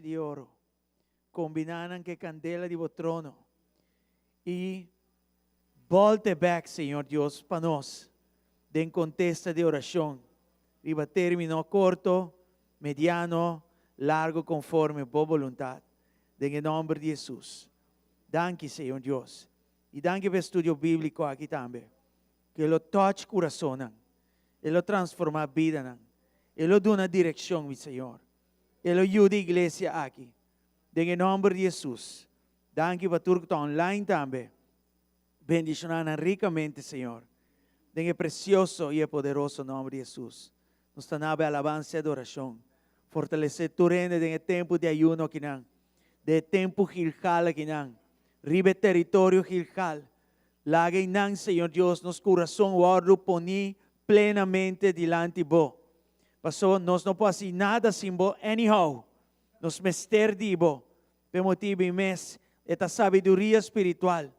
de oro, combinanan que candela de trono, e volte back, Senhor Deus, para nós, den contesta de oração, riba término corto, mediano, largo, conforme a boa vontade, em nome de Jesus. Danke, Senhor Deus, e danke pelo estudo bíblico aqui também, que ele toque o coração, ele transforma a vida, ele dá uma direção, meu Senhor, ele ajuda a igreja aqui, em nome de Jesus. Danke para tudo que está online também, bendicionando ricamente, Senhor, em precioso e poderoso nome de Jesus. Nos tanaba alabança e adoração, fortalecer tu reino em tempo de ayuno que não, de tempo gilgal que não, ribe território gilgal, lagay nang, Senhor Deus, nos coração o poni plenamente dilante bo. Pastor, nós não podemos nada sem bo, anyhow, nos mester de bo, por motivo mes, esta sabedoria espiritual,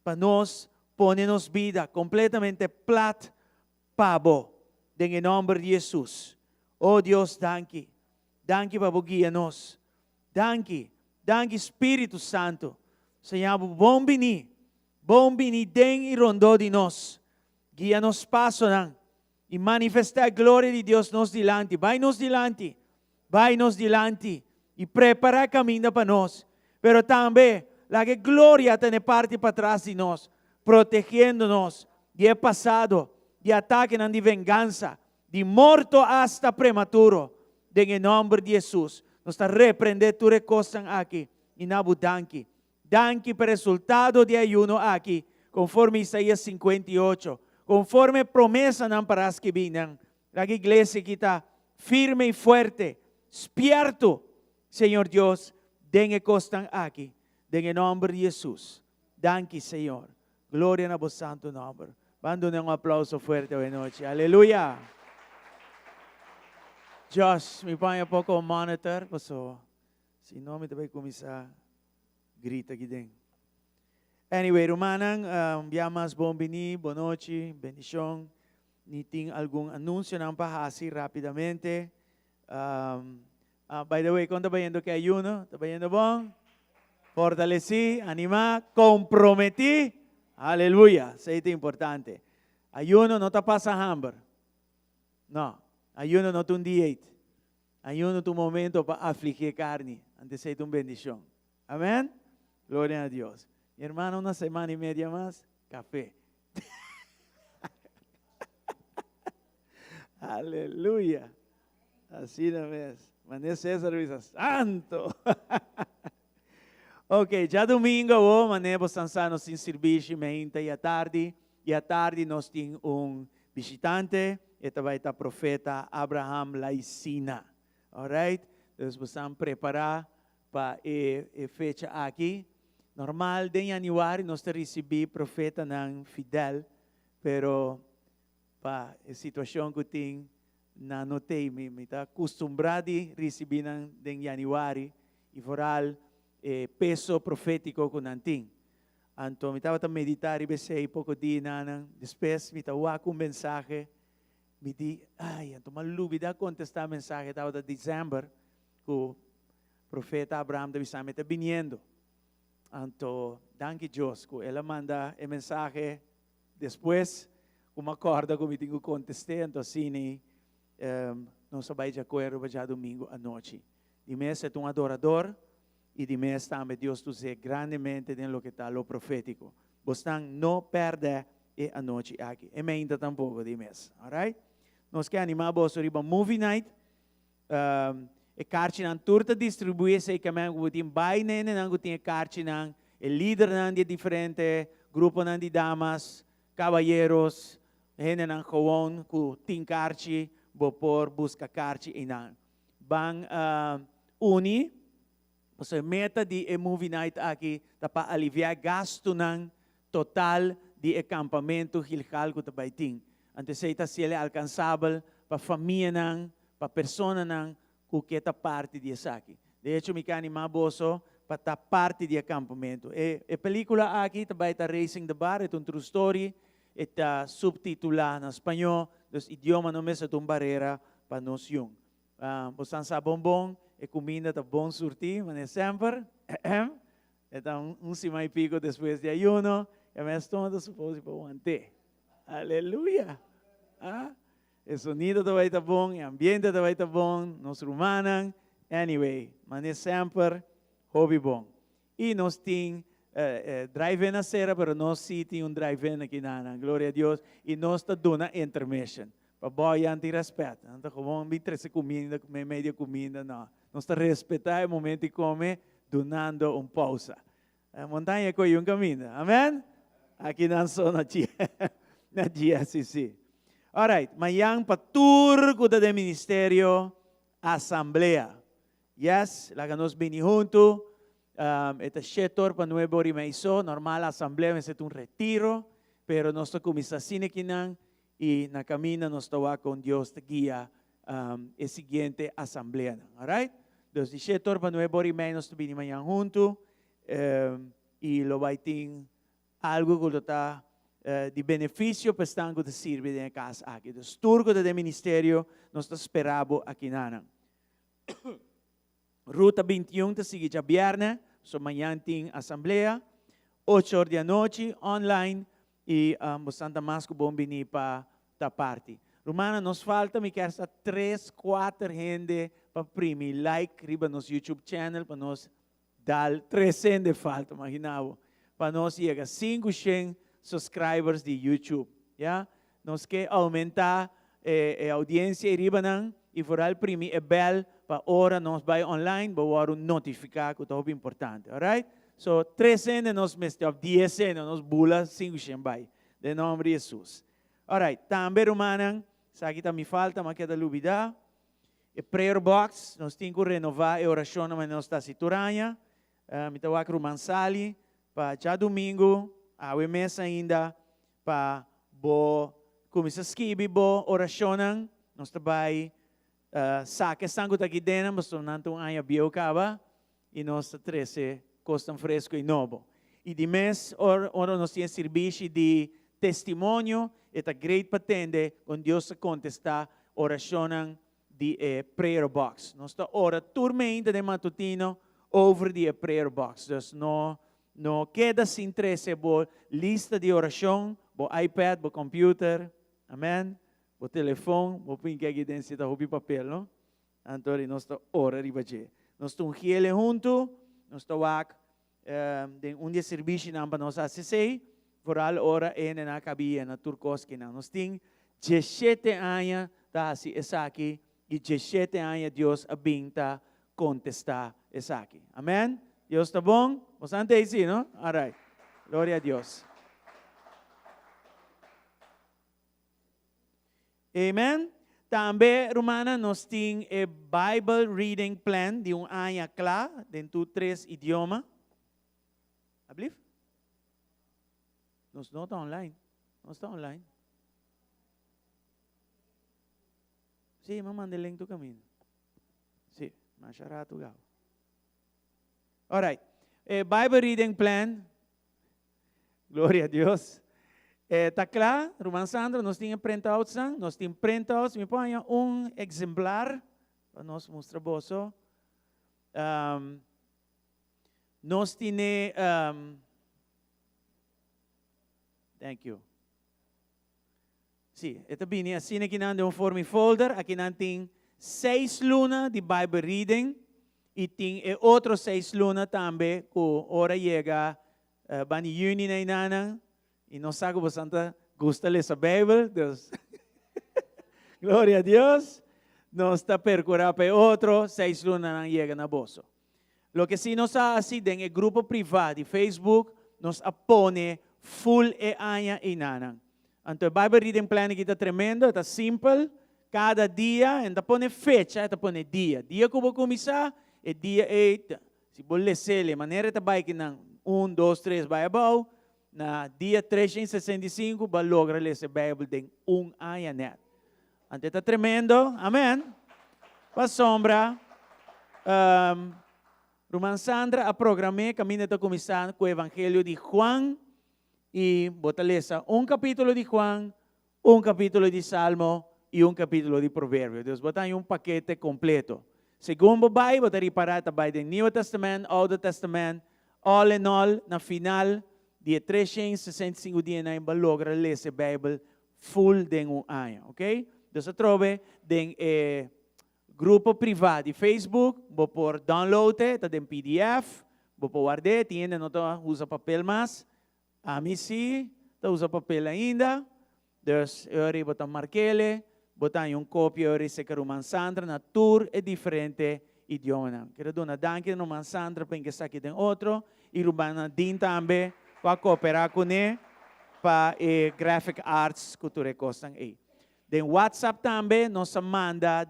para nós, ponernos vida completamente plat para bo, em nome de Jesus. Oh Deus, danke, danke para guiar-nos, danke, danke Espírito Santo, Senhor, bom bini den e rondou de nós, guia-nos passo não, e manifestar a glória de Deus nos dilante, vai-nos dilante, e preparar caminho para nós, pero também, a glória tem parte para trás de nós, protegendo-nos de passado, de ataque não de vingança, de morto hasta prematuro, em nome de Jesus, nós está repreender tudo que costam aqui, e nabu danke. Danke por resultado de ayuno aqui, conforme Isaías 58, conforme promessa não para as que vinham. A igreja que está firme e forte, despierto, Senhor Deus, den que estão aqui, em nome de Jesus. Danke, Senhor. Glória na vosso santo nome. Mando um aplauso forte hoje noite. Aleluia. Josh, me põe um pouco o monitor, pastor. Se não, me vai começar. Grita aqui dentro. Anyway, Romanang, biamas bom bini, boa noite, bendição. Ni tem algum anúncio não para assim rapidamente. By the way, quando está vendo que ayuno, está vendo bom? Fortaleci, animar, comprometi. Aleluia, isso é importante. Ayuno não está passando hambre. Não, ayuno não é um dieta. Ayuno é um momento para afligir carne, antes de ser uma bendição. Amém? Glória a Deus. Mi hermano, una semana y media más, café. Aleluya. Así no es. Mané César Luisa, santo. Ok, já domingo, mané nós sin serviço, meia e à tarde. E à tarde nós temos visitante, esta vai estar profeta Abraham Laicina. Alright? Então, vamos preparar para a fecha aqui. Normal, em januário, nós recebemos profeta não fidel, pero para a situação que tem, não notei, me está acostumado a receber em januário, e foral, peso profético que não tem. Então, me estava a meditar e pensei, pouco dia, depois, me estava com mensagem, me disse, então, malubida contestar a mensagem, estava de dezembro, que o profeta Abraham está vindo. Então, danke Deus, que ela manda a mensagem depois, como acorda, como eu tenho que contestar, então assim, não se vai de acordo já domingo à noite. De mês é um adorador, e de mês também Deus usa grandemente em lo que está lo profético. Você não perde a noite aqui. E me ainda tampouco de mês, alright? Nós queremos animar você para movie night. E kaartje nan turta distribuir sei que men gutin bai nene nan gutin kaartje nan e líder nan de diferente grupo nan de damas caballeros hene nan gewoon ku tin kaartje bopor busca kaartje inan bang uni so meta di e movie night aqui ta pa aliviar gasto nan total de acampamento Gilgal ku ta baiting ante sei ta sele alcançável pa família nan pa persona nan que está parte de aqui. De hecho, me quero animar boso para estar parte de acampamento. A película aqui também está Racing the Bar, é uma true story, está subtitulada em espanhol, os idiomas não é uma barreira para nós. Você sabe bom, e comida tá bom surtir, mas sempre, então semana e pico depois de ayuno, e a estómago suposto para aguantar. Aleluia! Ah? O sonido também está bom, o ambiente também está bom, nos rumanan, anyway, mas sempre hobby bom. E nós temos drive-in na serra, mas nós sim temos drive-in aqui na glória a Deus, e nós está dando intermission. Para boy anti-respeito. Não está como três comida, comer meia comida, não. Nós está respeitar o momento de comer, donando pausa. A montanha é um caminho, amém? Aqui não só na GSCC. Alright, mayang paturco da Ministério Assembleia. Yes, lá que nós bem juntos, este setor para nuevo rimeiso, normal Assembleia, mas é retiro, pero nós estamos assim aqui e na caminho nós estamos com Deus te guia a seguinte Assembleia. Alright? Então, este setor para nuevo rimeiso, nós estamos bem juntos, e lo vai ter algo que está de benefício para estar de servir na casa aqui. Então, turco do ministério, nós esperamos aqui na Ruta 21, te sigue já viernes, so amanhã tem assembleia, 8 horas da noite, online, e Santa Masco bom venir para a parte. Romana, nos falta, me quer 3, 4 gente para imprimir like, riba nos YouTube channel, para nos dar 300 falta, imaginava, para nos chegar a 500 subscribers de YouTube, yeah? Nós quer aumentar a audiência e riba e for al primi e bell para hora nós vai online, para notificar que é muito importante, alright? So 300 nós mestre 10 nós bula 500 vai, de nome de Jesus. Alright, também romana, sabe que me falta, mas queda lubida. E prayer box, nós temos que renovar a oração, mas nós está situranha. Me tawa que romansali para já domingo, a mesa ainda para começar a escrever bo oração, nós trabalhamos saque sangue aqui dentro, mas nós não há biocaba e nós treze costam fresco e novo. E de mês, ora nós temos serviço de testemunho, e a great patente, com Deus a contestar oração de prayer box. Nós está ora turmente de matutino over the prayer box. Então, não queda sem interesse por lista de oração, por iPad, por computer, amém? Por telefone, por pinque aqui dentro da hobby papel, não? Então, nós está ora ribaje. Nós estamos aqui juntos, nós estamos de dia serviço para nós assistir, por a hora na cabia na turcos que nós temos 17 anos da assim essa aqui e 17 anos Deus abinta contestar essa aqui. Amém? Deus está bom? Você ante aí, não? Alright. Glória a Deus. Amém? Também, Romana, nós temos Bible Reading Plan de ano claro, dentro de 3 idiomas. I believe? Nós não está online. Nós está online. Sim, mas manda link do caminho. Sim, mas será tu gal. Alright. Bible Reading Plan. Glória a Deus. Está claro, Roman Sandro, nós temos printouts. Nós temos printouts. Me põe exemplar para nós mostrar boso. Nós temos... thank you. Sim, ito bini, assim aqui nando form folder, aqui nando tem 6 luna de Bible reading, e tem outro 6 luna também, que hora chega, bani juni na inanang, e não sabe que você gosta de ler a Bíblia, Deus. Glória a Deus. Nós está percorrendo para outro, 6 luna não chega na bolsa. Lo que se nós assim, em grupo privado de Facebook, nós apone full e anha e nanang. Então, o Bible Reading Plan aqui está tremendo, está simples. Cada dia, está põe fecha, está põe dia. Dia que eu vou começar, é dia 8. Se você ler de maneira que vai que não 1, 2, 3 vai abaixo, na dia 365, vai lograr ler a Bíblia em ano net. Então, está tremendo. Amém. Para sombra, Roman Sandra, a programei, caminho está começando com o Evangelho de Juan, e botaleza capítulo de Juan, capítulo de Salmo e capítulo de Provérbio. Deus botar um paquete completo. Segundo babay, botari para tabay do New Testament, Old Testament, all in all, na final, dia 365 dias na imbalogra ler a Bible full den um ano, ok? Dus a trove den grupo privado de Facebook, vou por download, tá den PDF, vou por guardar, tiene, não tá usa papel mais, a mim sim, tá usa papel ainda, dus eu botar marquele, botar cópia, eu se quero Mansandra, na tour é diferente idioma. Quero dar uma danke no Mansandra, para que saque den outro, e Rubana din também, para cooperar com ele, para graphic arts que tu recostam aí. Den WhatsApp também, nós manda,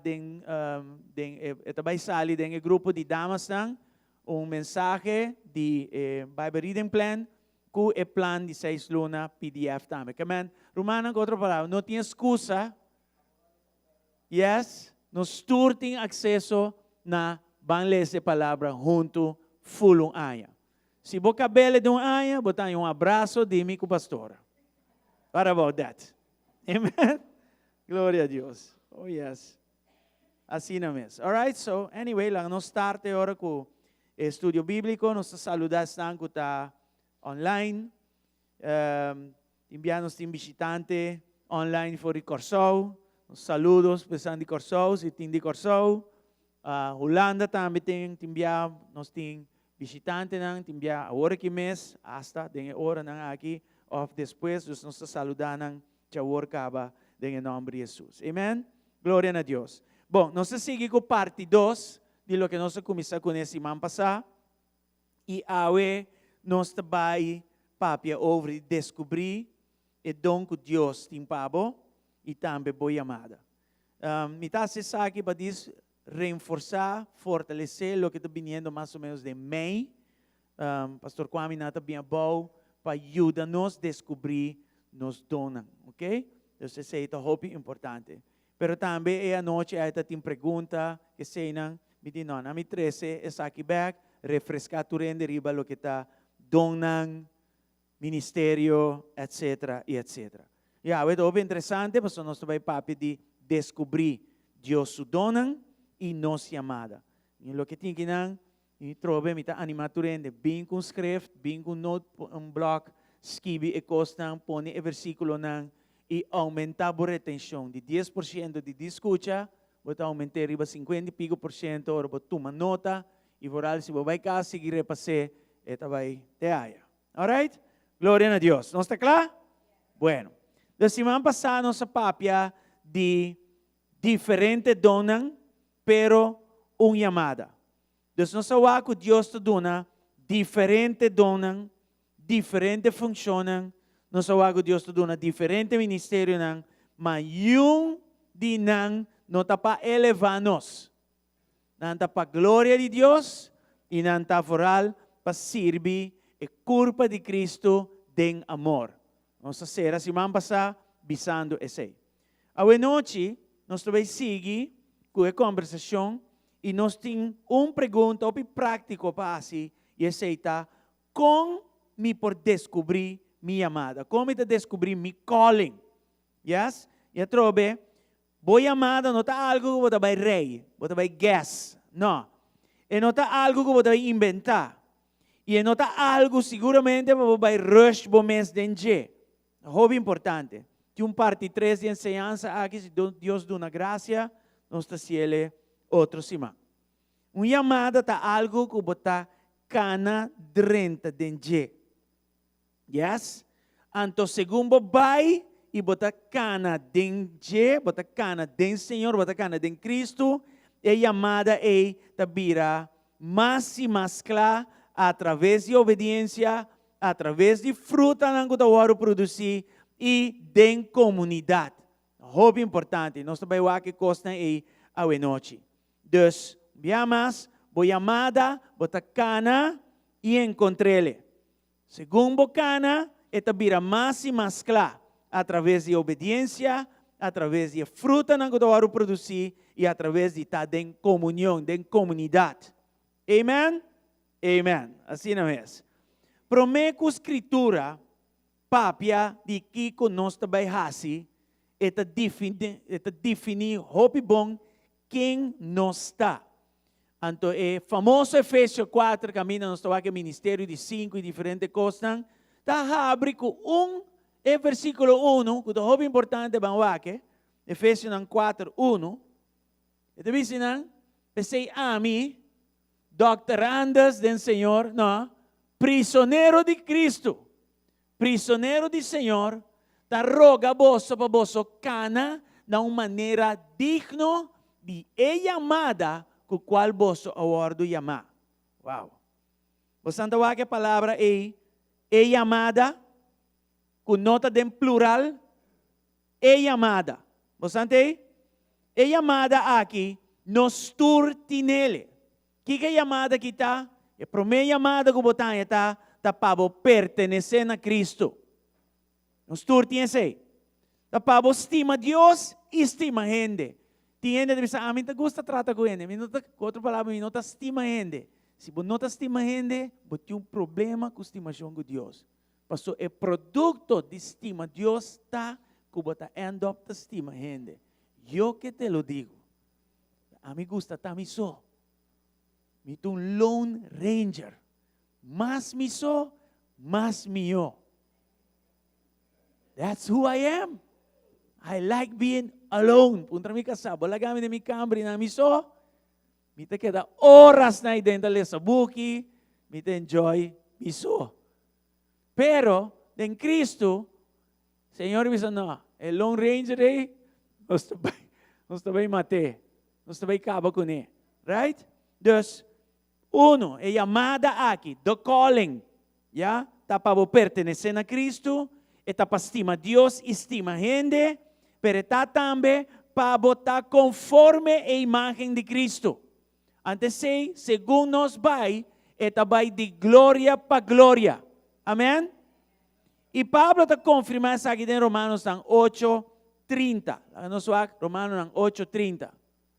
vai sair den grupo de damas, mensagem de Bible Reading Plan, que é plan de 6 lunas PDF também. Amen. Romana, com outra palavra, não tem excusa. Yes, nós temos acesso na banlese palavra junto full ano. Se você cabelo de ano, botar abraço de mim com pastora. What about that? Amen. Glória a Deus. Oh yes. Assim não é. Alright, so anyway, lang nós start agora com estudo bíblico, nós saludamos tanto tá online. Enviamos tim visitante online for o Corsou. Saludos pessoal de Corsou, e tim de Corsou. Holanda também tem enviar, nós tem visitante nang enviar agora que mês, hasta den hora nang aqui, of depois, nós saludar nang tchawor kaba em nome de Jesus. Amém? Glória a Deus. Bom, nós seguimos com parte 2 de lo que nós começamos com esse semana passada. E agora nós trabalhamos para over descobrir o dom que Deus tem para e também boa amada. Me está se aqui para reforçar, fortalecer o que está vindo mais ou menos de mim. Pastor Kwame está bem bom para ajudar-nos a descobrir nos donos, ok? Então, isso é muito importante. Pero também, a noite, tem pergunta que sei não, me diz, não, a mim 13, é aqui back, refrescar tu rende riba o que está donan, ministério, etc, e etc. E é muito interessante, porque nós vamos papi de descobrir Deus o donan e nos chamada. E o que tem que não, e trove, me está animado tu rende, bem com script, bem com note, block, escreve e costa, põe o versículo não, e aumentar a retenção de 10% de discuta, você aumentar riba 50% ou você toma nota, e voral se você vai cá seguir repassar, esta vai te aia. Alright? Glória a Deus. Não está claro? Bueno. Da semana passada, nossa papia de diferente donan, pero chamada. Então, nossa waco Deus te dona diferente donan, diferente funcionam, nossa wago Deus te dona diferente ministério nang, mas de nang não tá para elevar-nos, não tá para glória de Deus e não tá foral para servir a culpa de Cristo den amor. Nossa será semana passada bisando esse. A noite nós também seguir com a conversação e nós temos pergunta ou prático para assim e aceitar como me por descobrir minha amada, como te descobrir mi calling. Yes? E trobe, boa amada não está algo que você vai rei, você vai guess. Não. E não está algo que você vai inventar. E não está algo seguramente você vai rush o mês de dia. Hobby importante. Tem parte 3 de enseñança aqui, se Deus dá uma graça, nós está ciele outro cima. Uma chamada está algo que você está cana drenta de dia. Yes? Anto segundo vai e bota cana den je, bota cana den Senhor, bota cana den Cristo, e chamada é tabira mais e mais clara através de obediência, através de fruta que nós produzir e den comunidade. Hobby importante, nós também aqui costa é a noite. Dus, viamas, boa chamada, bota cana e encontrele. Segundo cana, esta vira mais e mais clara, através de obediência, através de fruta que nós produzir e através de estar em comunhão, em comunidade. Amen? Amen. Assim não é. Prometo escritura, papia de que nós também fazemos, esta definir, hope bom, quem nós está. Anto famoso Efésios 4, camina nos tawa que ministério de 5 e diferentes coisas. Tá abre com versículo 1, que é importante banwake. Efésios 4, 1. Ito bisinan, pensei a mim, doctorandas del Senhor, não, prisioneiro de Cristo, prisioneiro do Senhor, ta roga vosso para vosso cana de uma maneira digna de chamada com qual vosso aguardo chamar. Wow. Você entende que a palavra é chamada, com nota de plural, chamada. Você entende? Chamada aqui, nos turtinele. Que chamada que está? A primeira chamada que botan está para pertencer a Cristo. Nos turtinele. Para estima Deus, estima gente. Tem gente que diz, a mim te gusta tratar com gente. Com outra palavra, não estima gente. Se você não estima gente, você tem problema com a estimação de Deus. Porque o produto de estima Deus está que você end up te estima gente. Eu que te lo digo. A mim gusta também só. Me tu Lone Ranger. Mas me só, mas mío. That's who I am. I like being alone. Punta mi casa, bola gamit mi cambri na mi só. Me te queda horas na dentro sa buki. Me te enjoy mi só. Pero, en Cristo, Senhor me diz, não, el Lone Ranger aí, nós também matei. Nós também acaba com ele. Right? Dus, uno, é chamada aqui, the calling. Ya? Tá para pertencer a Cristo, está para estimar Deus, estima gente, pero está também para botar conforme a imagem de Cristo. Antes sei, segundo nos vai, está vai de glória para glória. Amém? E Pablo está confirmando isso aqui em Romanos 8:30. Nós vamos Romanos 8:30.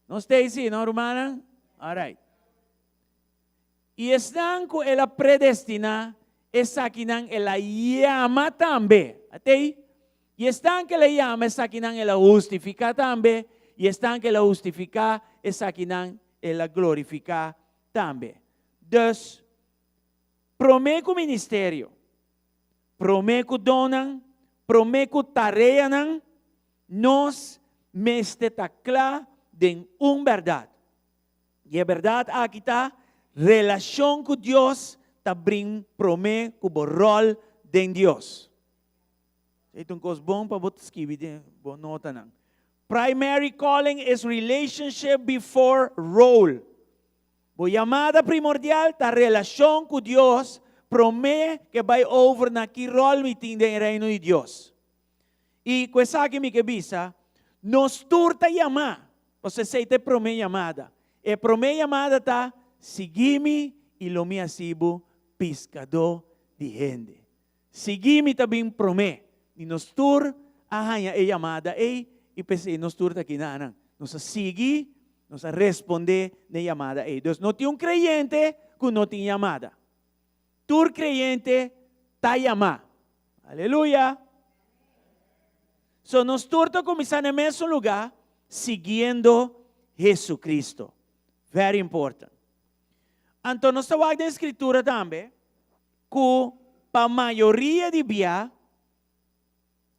Não está assim, não, Romana? All right. E estão com ela predestina, essa aqui não ela chama também. Até? E estão que ela chama, essa aqui não ela justifica também. E estão que ela justifica, essa aqui não ela glorifica também. Dus, prometo ministério, prometo donan, prometo tarefa, nós mesteta claro de verdade. E a verdade aqui está, relação com Deus, está bring promete com o rol de Deus. Ito coisa bom para você escrever, boa nota não. Primary calling is relationship before role. A chamada primordial está relação com Deus, promete que vai over na que rol me tem no reino de Deus. E com essa aqui me que bisa, nos turta chamar. Você sei te promete chamada. E promete chamada está, seguime e lo me asibo pescador de gente. Seguime também promete. E nos tur, ahanya e chamada e pensei, nos tur aqui na nos sigue, nos responde na chamada e. Então, não tem creyente que não tem chamada. Tur creyente está chamado. Aleluia. So, nos turta começar no mesmo lugar, seguindo Jesucristo. Very important. Então, nós estamos na Escritura também, que para a maioria de dia,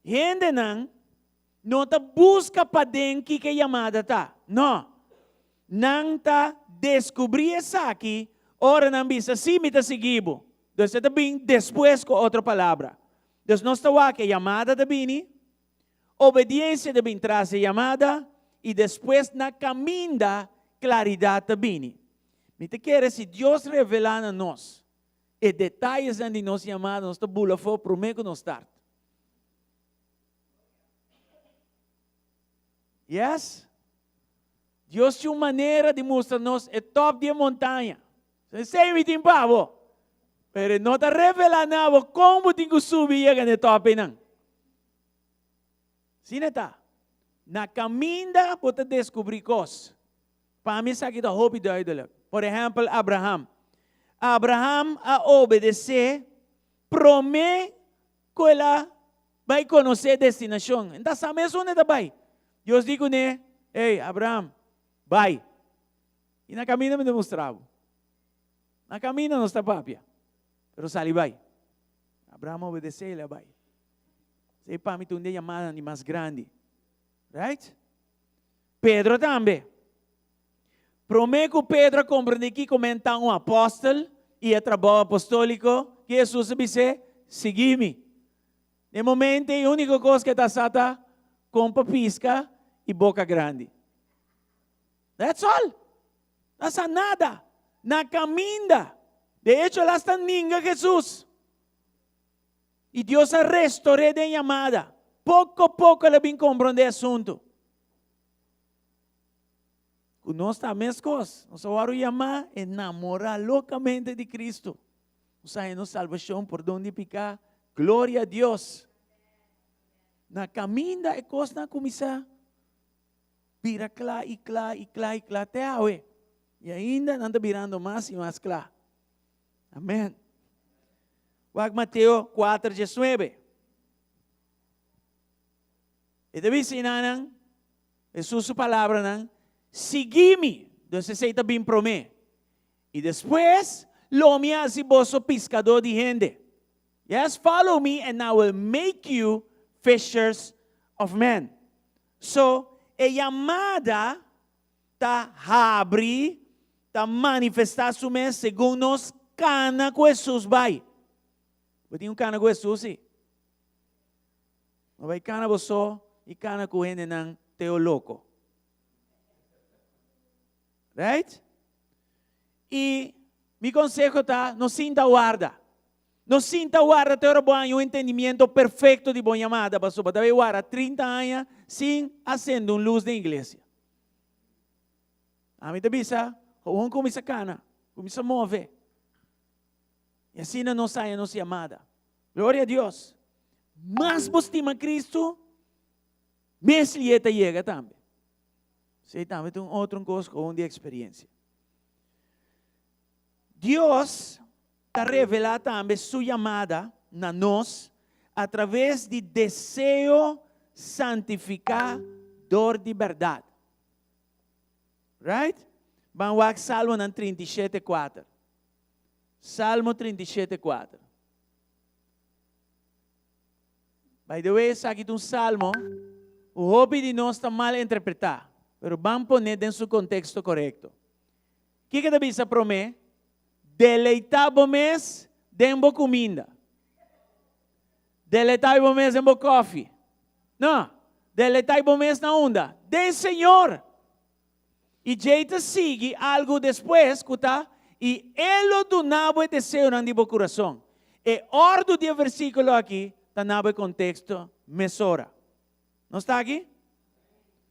gente não está busca para dentro que chamada está. Não. Não está descobrir isso aqui, ora não bisa, sim, me está seguindo. Então, está bem depois com outra palavra. Então, nós estamos aqui, chamada de bem, obediência de bem traz a chamada, e depois na caminha, claridade de bem. Me te quer se Deus revelar a nós, e detalhes de nossa chamada, nós estamos bula for, prometo que nós start. Yes? Deus tem uma maneira de mostrar-nos o top de montanha. Você sei me tem pavo. Pero não está revelando como tem que subir e no top não. Sim, está. Na caminha pode descobrir coisas. Para mim, isso aqui está hope de ídolo. Por exemplo, Abraham. Abraham a obedecer, promete que ela vai conhecer a destinação. Então, sabe isso onde vai? Deus diz, hey, Abraham, vai. E na caminho me demonstrava. Na caminho não está papia. Pero sali vai. Abraão obedeceu ele vai. Sei para mim, tu um dia chamada de mais grande. Right? Pedro também. Prometo que Pedro compreende que comenta um apóstolo e é trabalho apostólico que Jesus disse, segui-me. De momento, a única coisa que está sata com papisca e boca grande. That's all. Não há nada. Na caminda. De hecho, ela está ninguém Jesus. E Deus a restaurou de chamada. Pouco a pouco ela vem compreender o assunto. Nós também as coisas. Nós vamos chamar enamorar loucamente de Cristo. Nós temos salvação por onde picar. Glória a Deus. Na caminda é coisa na começar. Vira clá e clá e clá e clá até a hora. E ainda anda virando mais e mais clá. Amém. Mateus 4:19. E deve ensinar, Jesus sua palavra, segui-me, você está bem promê. E depois, lo me hace vosso pescador de gente. Yes, follow me and I will make you fishers of men. So, a chamada ta abre, ta manifestar su mes según nos cana com Jesus vai. Você um cana com Jesus, sim. Não vai cana você e cana com gente ng teologo. Right? E mi consejo tá, não sinta guarda. Não sinta guarda, te oro um entendimento perfeito de boa chamada, pastor. Para guarda 30 anos sem acender luz na igreja. A mim te bisa, vamos começar a cana, começar a mover. E assim não sai a nossa chamada. Glória a Deus. Mas você estima Cristo, mais lieta chega também. Sei também tem outra coisa com de experiência. Deus está revelando também sua chamada na nós através de desejo santificador de verdade. Right? Vamos ao Salmo 37:4. Salmo 37:4. By the way, aqui tem um salmo. O hobby de nós está mal interpretado. Pero vamos pôr dentro do contexto correto. O que Davi se promete? Deleitábamos dentro comida. Deleitábamos dentro coffee. Não. Deleitábamos na onda. Den Senhor. E jeito sigue algo depois, escuta? E ele do nabo desejo na meu coração. E ordem do versículo aqui está no contexto mesora. Não está aqui?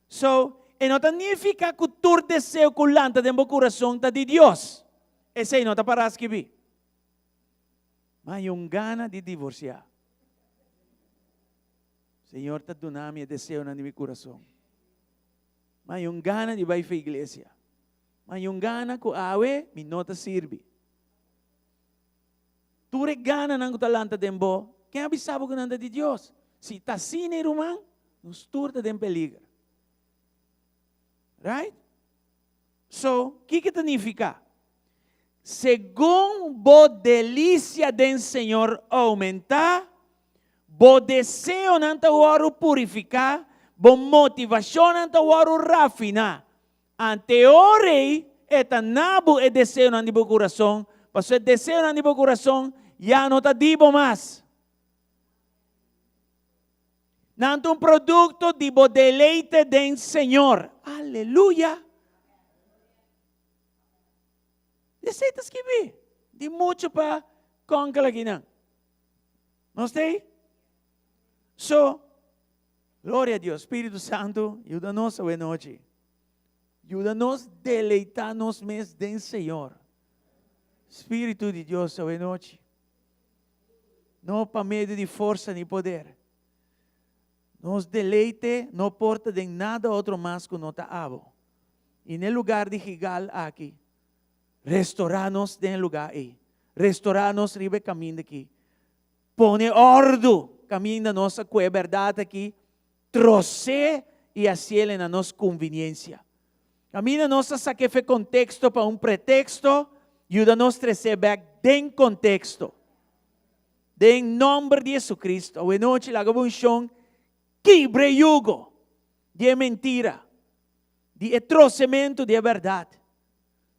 So, e não significa que tu desejo que lanta dentro do coração está de Deus. Esse aí não está para escrever. Mas yung gana de divorciar. Senhor, está dando meu desejo na meu coração. Mas yung gana de ir para a igreja. Mas yung gana ko awe, mi nota sirve. Tu regana ng talanta dembo, kaya bisabo ko nanda de Deus. Si tasine rumang, nos turta den peligro. Right? So, o que significa? Según bo delícia den Senhor aumenta, bo deseo nanta waro purificar, bo motivação nanta waro rafina. Ante orei, eta nabo e deseo na nibo coração, paso e deseo na nibo coração, ya no ta dibo mas. Nanto un producto dibo deleite den Senhor. Aleluia. Deseitas que vi. Di mucho pa concalaginan. Não sei? So, glória a Deus, Espírito Santo, ajuda-nos hoje noite. Ajuda-nos a deleitar-nos mais em Senhor. Espírito de Deus hoje noite. Não para medo de força nem poder. Nos deleite, não porta de nada outro mais que nota abo. E no lugar de Gigal aqui, restaurar-nos no lugar aí. Restaurar-nos ribe caminho aqui. Pone ordem, caminho da nossa verdade aqui. Trouxe e assim na nossa conveniência. Camina-nos sa kefe contexto para um pretexto, ajuda-nos a receber den contexto. Em nome de Jesus Cristo, a noite lagabunchong quebre yugo de mentira, de atrocimento de verdade.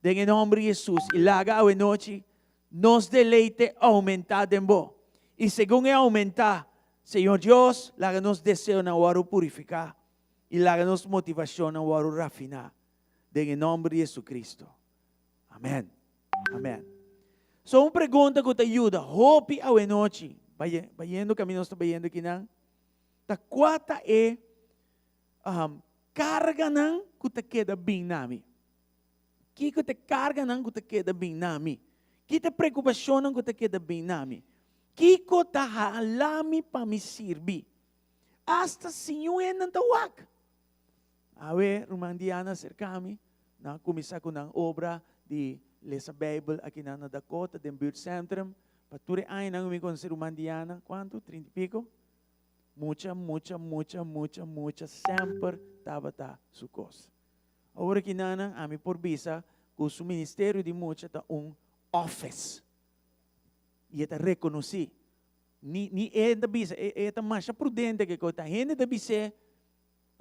Em nome de Jesus, e laga a noite nos deleite aumentar de bo. E segundo aumentar, Senhor Deus, laga nos desejo na hora purificar e laga nos motivação na hora rafinar. Em nome de Jesus Cristo. Amém. Amém. So, uma pergunta que te ajuda, hope a noite, bayendo kami nós bayendo aqui nang, ta quata carga nang que te queda bem nami. Que te carga nang que te queda bem nami. Que te preocupação nang que te queda bem nami. Que te halami para me servir. Hasta sinyo nang tawag. Awe, Romandiana, cercami, na kumisa ko ng obra di Lesa Bible aqui na Dakota, de Build Centrum. Paturi ay nang umikonsi Romandiana. Quanto? 30 pico? Mucha. Sempre tabata sukos. Agora que nana, ami por bisa, que o ministério de mucha ta office. E eta reconheci. Ni da bisa, eta mais prudente que kota. Hene da bisa,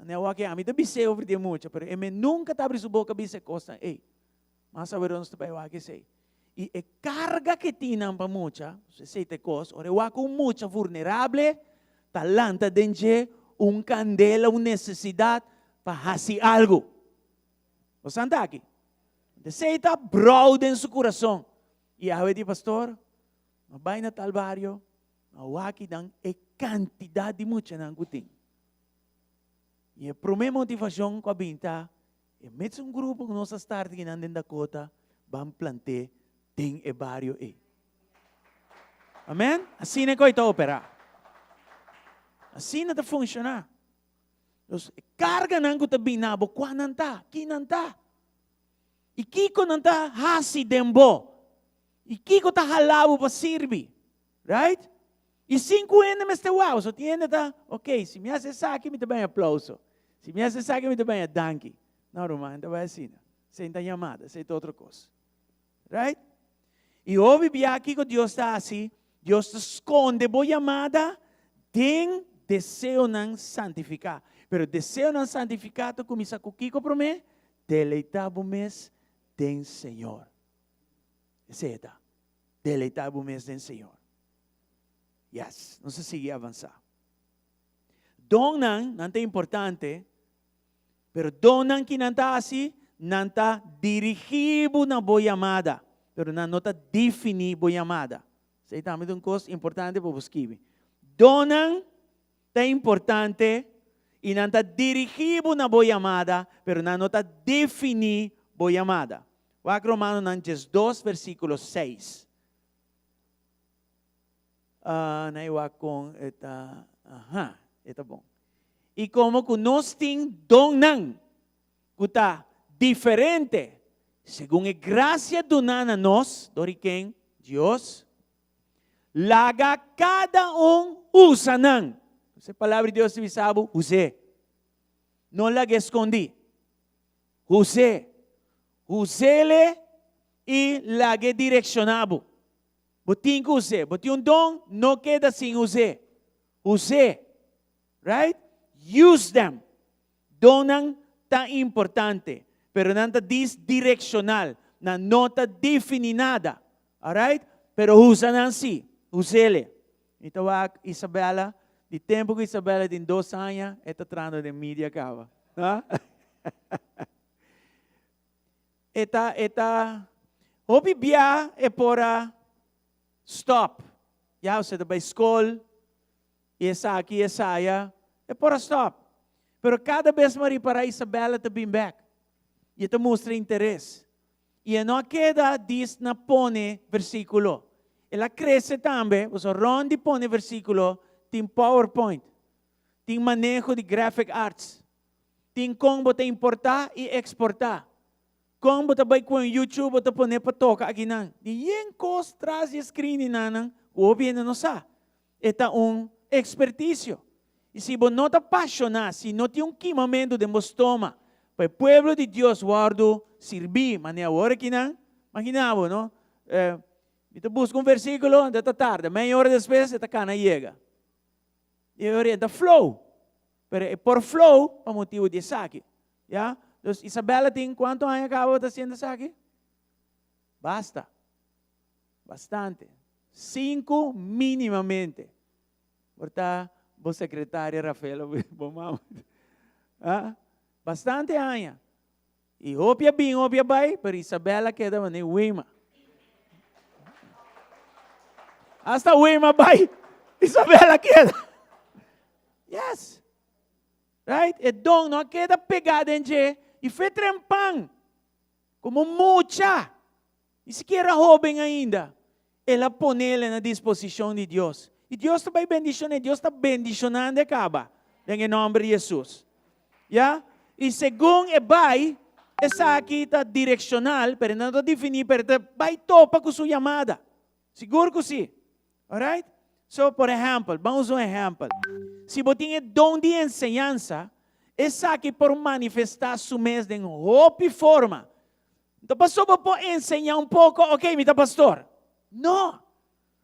newa que ami da bisa over de mucha, pero eme nunca abre sua boca bisa costa, ei. Mas saberonos te vai que sei. E a carga que tinham para mucha, se sei te cos, ora com mucha vulnerável, talanta dentro candela, necessidade para fazer algo. Você anda aqui. Você está broad em seu coração. E a de pastor, vai na tal barrio, aqui dão a quantidade de mucha na guting. E a primeira motivação com a binta, e mesmo grupo que nós estamos aqui na Dakota, vamos plantar tem e barrio e. Amém? Assim é que vai operar. Assim é que funciona. Então, carga não que está binabo, qual não está? Quem não está? E kiko não está hasi dembo. E kiko está halabo para servir. Right? E 5 anos me está wow. So tiene tá, ok, se me hace saque, me também aplauso. Se me hace saque, me também danke. Não, Romano, não vai assim. Sem a chamada, sem outra coisa. Right? E ouve aqui que Deus está assim, Deus esconde boa chamada, tem desejo não santificar. Pero desejo não santificar, tu começa com o que promete? Deleitar-vos tem Senhor. Esse é tá. Deleitar-vos tem Senhor. Yes, não se sigue avançar. Dom não é importante, pero dom não que não está assim, não está dirigido na boa chamada, pero não está definido boa chamada. Isso é também uma coisa importante para você. Dom não é importante e não está dirigido na boa chamada, pero não está definido boa chamada. Vai Romanos 2, versículo 6. Naiwa com eta, eta bom. E como que nós temos dom não, que está diferente, segundo a graça do nana nós, doriquem, Deus, laga cada usa não. Essa palavra de Deus se sabe, use. Não laga escondi. Use. Use-le e laga direcionado. Botin que use. Botin dom, não queda sem use. Use. Right? Use them. Dom não tá importante, pero não tá direcional, não tá definida. Alright? Pero usa não sim. Use-le. Então, Isabela, de tempo que Isabela tem 2 anos, está tratando de mídia cava. Hopi bia é para stop. Já você está para escola, e essa aqui, essa aí, é para stop. Pero cada vez mais para Isabela te bem back. E te mostra interesse. E não queda diz na pone versículo. Ela cresce também, você ronde pone versículo, tem PowerPoint, tem manejo de graphic arts, tem como te importar e exportar. Como você vai com o YouTube, você pode para tocar aqui não. E em cos traz de screen não, o bem não sabe. É expertício. E se você não está apaixonado, se não tem queimamento de estômago, para o povo de Deus, guardo, servir, mas agora que não, imaginava, não? Então busca versículo, desta tarde, meia hora depois, esta cana chega. E orienta flow. Pero por flow, para motivo de saque. Yeah? Então, Isabela tem quanto anos acaba de fazer saque? Basta. Bastante. 5 minimamente. Portanto, vos secretária Rafaela, bom bastante anos. E opia bem, opia bem, pero Isabela queda mané Wima. Hasta Wima bem, Isabela queda. Yes. Right? E dom não queda pegada em je e foi trempang. Como mucha. E sequer jovem ainda. Ela põe ela na disposição de Deus. E Deus está bendicionando, Deus está bendicionando e acaba. Em nome de Jesus. Yeah? E segundo é vai, essa aqui está direcional, pero não está definir, pero vai topa com sua chamada. Seguro que sim. Alright? So, por exemplo, vamos a um exemplo. Se você tem dom de enseñança, essa aqui por manifestar su mês de outra forma. Então, pastor, vou ensinar um pouco, ok, meu pastor? Não.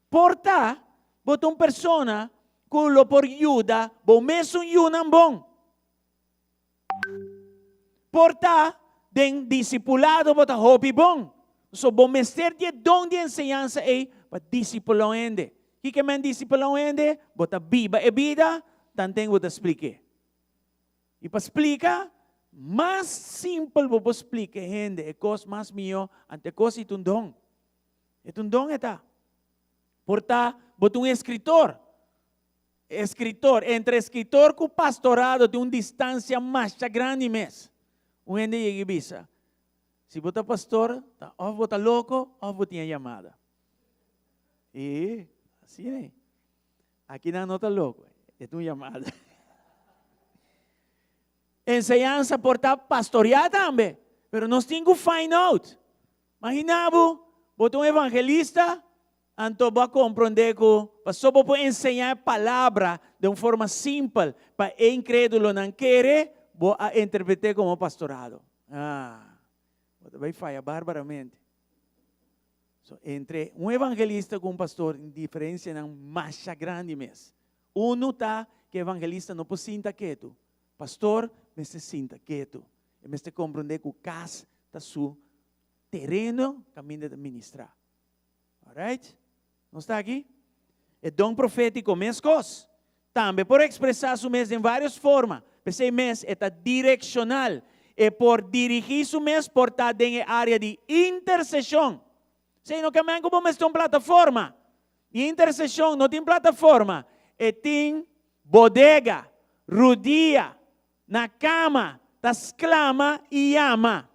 Porta, você uma pessoa que lo por ajuda, vou mesmo ajudar bom. Porta, den discipulado, você hobby bom. So, vou mestre de dom de enseñança é para discipular ende. Que men discipular ende, você viva e vida, tanto você explique. E para explicar, mais simples você explica, gente, é coisa mais mio, ante coisa é um dom. É um dom, está. Portanto, você um escritor. Entre escritor e pastorado, tem uma distância mais grande mesmo. Um gente chega e diz, se você é pastor, ou você é louco, ou você tem chamada. E, assim, né? Aqui não está louco, é uma chamada. Enseñança porta pastorear também, pero nós temos que find out. Imaginava, você um evangelista, então vai compreender que só para ensinar a palavra de uma forma simples, para o incrédulo não querer, vou interpretar como pastorado. Você vai falhar barbaramente. So, entre um evangelista com um pastor, a diferença é mais grande mesmo. Um está que evangelista não pode sentar quieto. Pastor, me se sinta quieto. E me se compreender que o casa está su terreno, caminho de ministrar. Alright? Não está aqui? É dom profético, mesmo coisa. Também por expressar su mês em várias formas. Esse mês é direcional. É por dirigir su mês por estar em área de intercessão. Se não caminha como uma plataforma. E intercessão não tem plataforma. É tem bodega, rodia, na cama, tas clama e ama.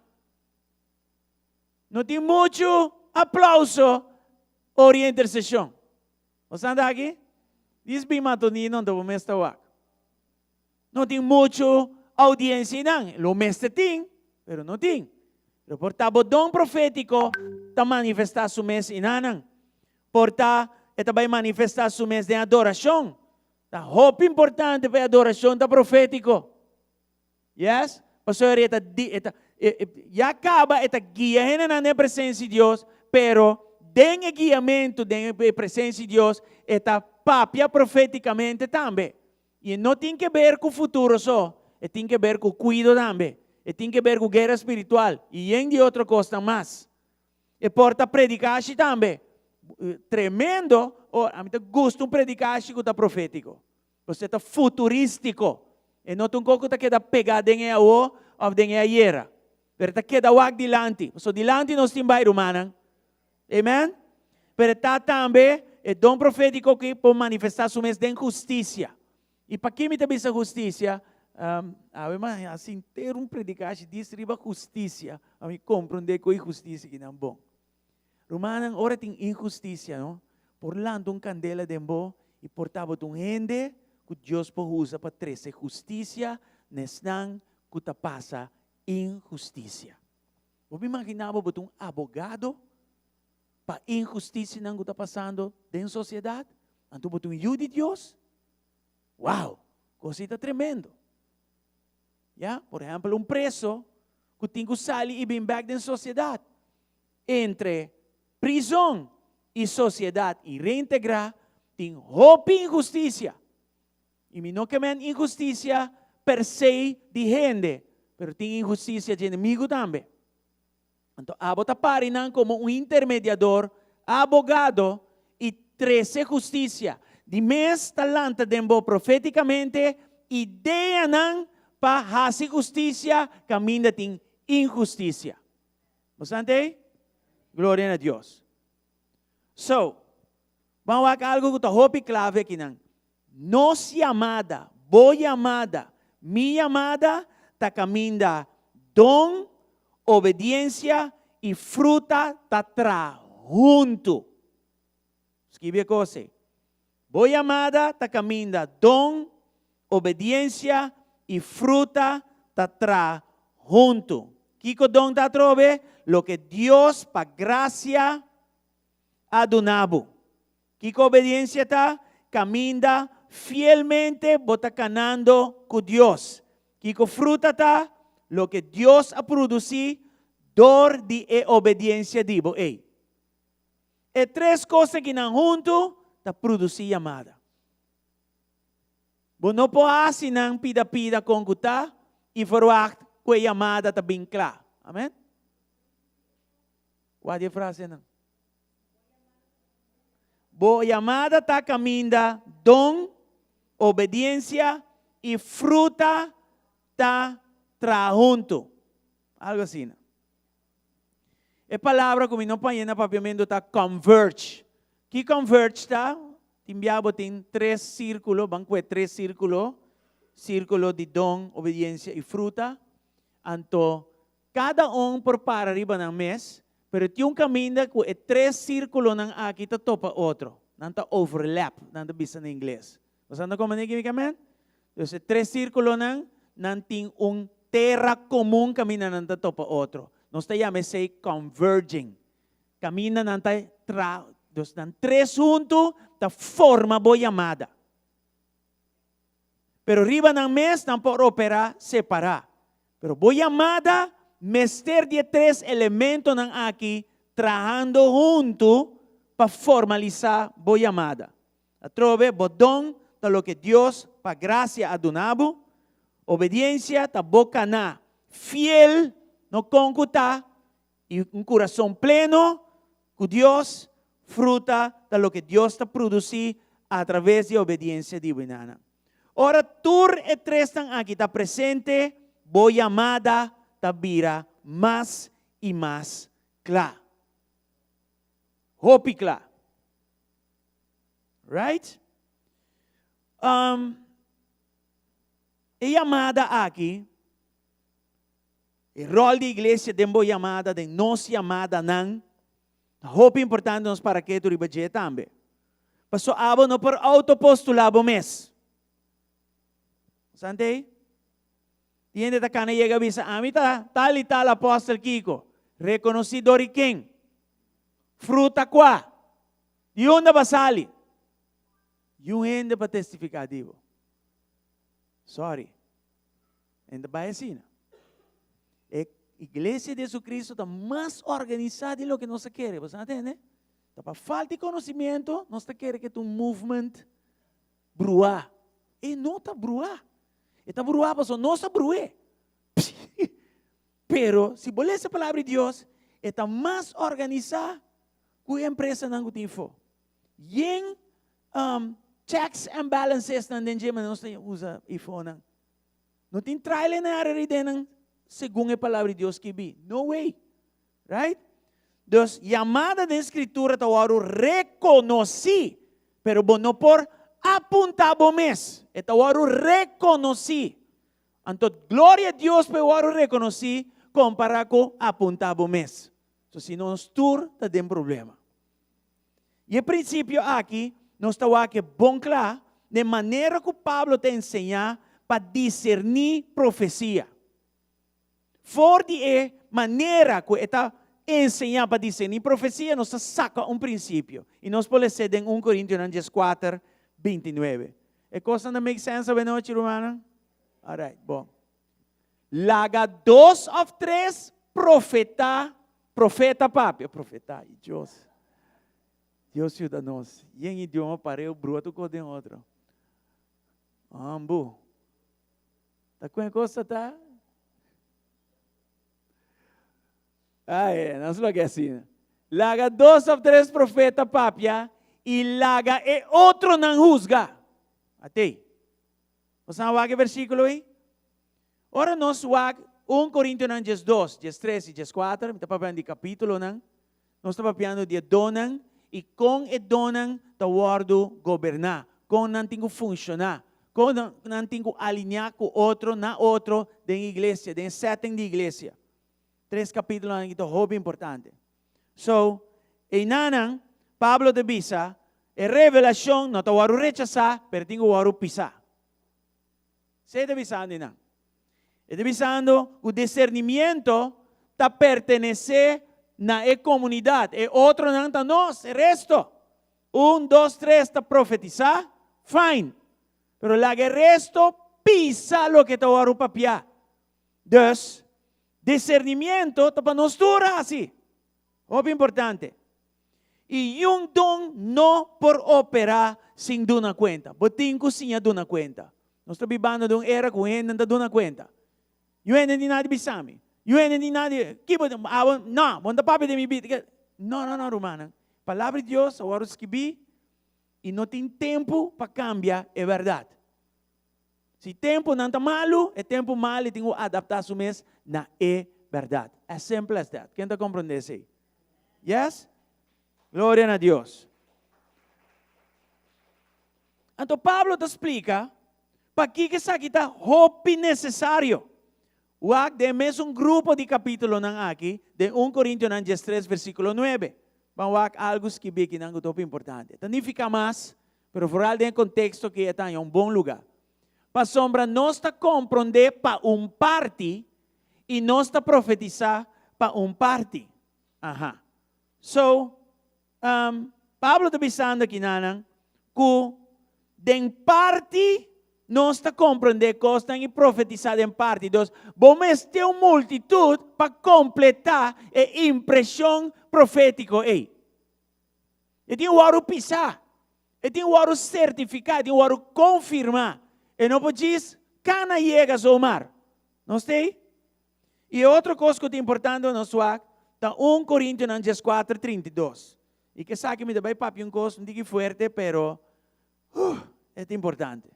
Não tem muito aplauso por intercessão. Você anda aqui? Diz bem matonino, não vou mestre wak. Não tem muito audiência, não. O mestre tem, mas não tem. Portanto, o dom profético está manifestar su mês inanan. Portanto, está vai manifestar su mês de adoração. Está roupa importante para a adoração da profético. Yes? Pastor, já acaba esta guia na presença de Deus, pero den guiamento da presença de Deus, está papia profeticamente também. E não tem que ver com o futuro só, tem que ver com o cuidado também, tem que ver com guerra espiritual, e em de outra coisa mais. E porta predicar também. Tremendo, a mim gosto de predicar que está profético. Você está futurístico. E não tem como que está pegado em a ou em a hiera. Pero está queda wag dilante. So dilante nós temos bairro, manan. Amen? Pero está também o dom profético que pode manifestar sua mês de justiça. E para que me tem essa justiça? Assim, ter predicar que diz riba justiça, a mim compreender que é justiça que não é bom. Romanan, ora tem injustiça, não? Por lá, candela de bom e portava gente que Deus pode usar para trazer justiça, nestan que ta passa injustiça. Você imaginava um advogado para injustiça que está passando na sociedade? Então, você um de Deus? Uau! Coisa tremendo. Yeah? Por exemplo, preso que tem que sair e bem back da sociedade. Entre prisão e sociedade e reintegrar, tem roupa e injustiça. E não que é injustiça per se de gente, mas tem injustiça de inimigo também. Então, abota parinan como intermediador, abogado e 13 justiça. De mes talanta dembo profeticamente, ideia não para fazer justiça, caminha tem injustiça. Bastante? Glória a Deus. So, vamos a algo que está hopi clave aqui não. Nos amada, boa amada, mi amada, ta caminha dom, obediência e fruta ta tra junto. Escreve a coisa. Boa amada, ta caminha dom, obediência e fruta ta tra junto. Kiko dom ta trove? Lo que Dios pa gracia adunabo. Kiko obediencia ta? Caminda fielmente bota canando con Dios. Kiko fruta ta? Lo que Dios ha producido dor de obediencia dibo. E 3 cosas que nan junto ta produzir amada. Bo no po asinan pida-pida con kuta e verwacht que amada ta bem clara. Amen? Qual é a frase não? Boa amada ta caminda dom, obediência e fruta ta junto. Algo assim. Não? É palavra como não panhena papiamento ta converge. Que converge ta? Timbiabo tem 3 círculos, banco é 3 círculos. Círculo de dom, obediência e fruta. Anto, cada por para riba ng mes, pero yung caminho que é 3 círculos ng aqui ta topa outro. Nanta overlap, nanta bisa na inglês. Você não como ninguém kamen? Então, 3 círculos ng nanting terra comum caminho nanta topa outro. Nós te llame say converging. Camina nanta dos nan 3 juntos, ta forma boa amada. Pero riba ng mes, não por operar separar. Pero boa amada, mester de 3 elementos ng aqui, trabajando junto para formalizar boa amada. Atrove, bodong, ta lo que Dios, pa gracia adunabo, obediencia, ta boca na, fiel, no concuta, e coração pleno, com Dios, fruta, ta lo que Dios ta produzir a través de obediencia divina. Ora, tur e 3 ng aqui, ta presente, boa amada, tabira mais e mais clara. Hopi clara. Right? E amada aqui, o rol da igreja de boa amada, de nossa amada não, hopi importante nos para que tu ribaje também. Paso abo no por autopostulabo mes. Sante? Tiene ta kana llega bisa amita tal y tal apóstol Kiko, reconocido riquén, fruta qua, yun na basali, yun hindi pa testificativo. Sorry. Ainda vai assim. A igreja de Jesucristo está mais organizada de lo que nós queremos, você entende? Tá para falta de conhecimento, nós queremos que um movement bruar. E não está bruar. Está bruar, mas não está bruar. Pero, se bolece a palavra de Deus, está mais organizada que a empresa não tem for. E checks and balances não tem jeito, mas não usa iPhone. Não tem trial na área de segundo a palavra de Deus que vi. No way. Right? Então, chamada de escritura está agora reconhecer, pero não por apuntar o mês. Está agora reconhecer. Então, glória a Deus por agora reconhecer, comparar com apuntar o mês. Então, se não tur, está tem problema. E o princípio aqui, nós estamos aqui bom claro, de maneira que Pablo te ensina para discernir profecia. For de maneira que está ensinando para discernir profecia, nós saca princípio. E nós podemos ser em 1 Coríntios 4, 29. É coisa não make sense a noite, romana? Alright, bom. Laga 2 of 3 profeta papi. Profeta, Deus. Deus ajuda-nos. E em idioma pareu, bruto com o outro. Ambu. Tá com a coisa, tá? Não se lo que assim. Laga 2 of 3 profeta papia e laga e outro não juzga. Até. Você não vai versículo aí? Ora nós vai 1 Coríntios 2, 3 e 4, está falando de capítulo não. Nós estamos falando de donan e com e donan ta guardo governar, com não tem que funcionar, com não tem que alinhar com outro na outro da igreja, da setting de igreja. 3 capítulos aqui é muito importante. So, em nanang, Pablo de Bisa, a revelação não está waru rechazar, mas tem que waru pisar. Você está bisando, não? Está bisando o discernimento está pertenece na comunidade. E outro não está nós, o resto. 1, 2, 3 está profetizar, fine. Pero la que resto pisa lo que está waru papiar. Dus, discernimento está para nós dura assim. Muito importante. E um dom não por operar sem dar uma conta. Botim cozinha dar uma conta. Nós estamos vivendo de uma era com gente não dar uma conta. Eu ainda não nada bisami. Eu ainda não nada. Não, quando papi de mi vida. Não, romana. Palavra de Deus, agora escrevi. E não tem tempo para cambiar, é verdade. Se tempo não está malo, é tempo malo e tem que adaptar-se mesmo, não é verdade. É simples as that. Quem está compreendendo isso aí? Yes? Glória a Deus. Então, Pablo te explica para que isso aqui está hope necessário. O de mesmo grupo de capítulo aqui, de 1 Coríntios 3, versículo 9. Vamos ver algo que vi que não é importante. Então, não fica mais, mas fora do contexto que está em bom lugar. Para sombra, não está compreender para parte e não está profetizar para parte. Aha. So, Pablo está pensando aqui, nanang, que de parte não está compreender coisa e profetizar em parte. Então, vamos ter uma multitud para completar a impressão profética aí. E tem o pisar, e tem o certificar, tem o confirmar. E não pode dizer, cana chega ao mar. Não sei? E outra coisa que é importante no SWAC, está 1 Coríntios 4, 32. E que sabe que me dá papi coisa, não digo forte, pero é importante.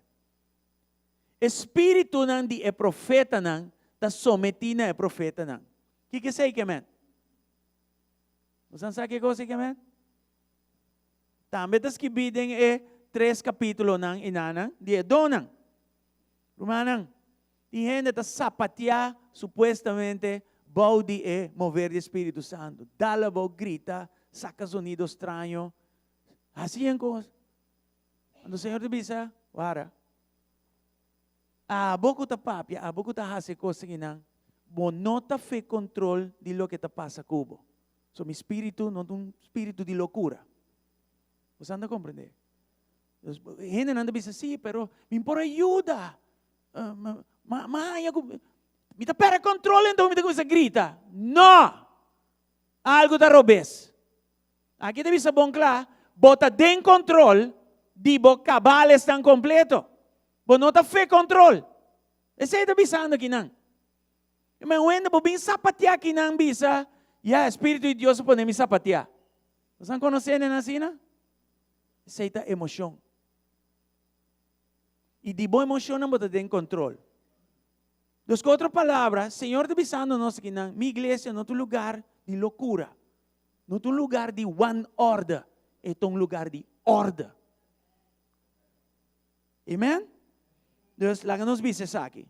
Espírito não de é profeta não, está sometido a profeta não. O que sei que é? Você sabe que coisa que é? Também está escrito em 3 capítulos não, inana, de donan. Romanang, tem gente que está sapatear, supostamente, body é mover o Espírito Santo. Dala vou grita, saca sonido estranho. Assim é coisa. Quando o Senhor te bisa, wara. Boco ta papia, boco ta hase coisa que não. Não está fe control de lo que te passa cubo. So, mi espírito não é um espírito de loucura. Você anda a compreender? Gente não anda bisa, sim, pero me impor ajuda. Me dá para controle, então me dá coisa grita. Não! Algo da robes. Aqui deve ser bom claro. Bota de controle, dibo cabal estão completo. Bo não está fe controle. Esse é bisando aqui não. Mas quando bo bem sapatear aqui não bisa, Espírito de Deus pode me sapatear. Vocês não conhecem assim, não? Esse é emoção. E de boa emoção não pode ter controle. Dos com outras palavras, Senhor está avisando nós que na minha igreja não é um lugar de loucura. Não é um lugar de one order. É um lugar de ordem. Amém? Deus, lá que nos diz isso aqui.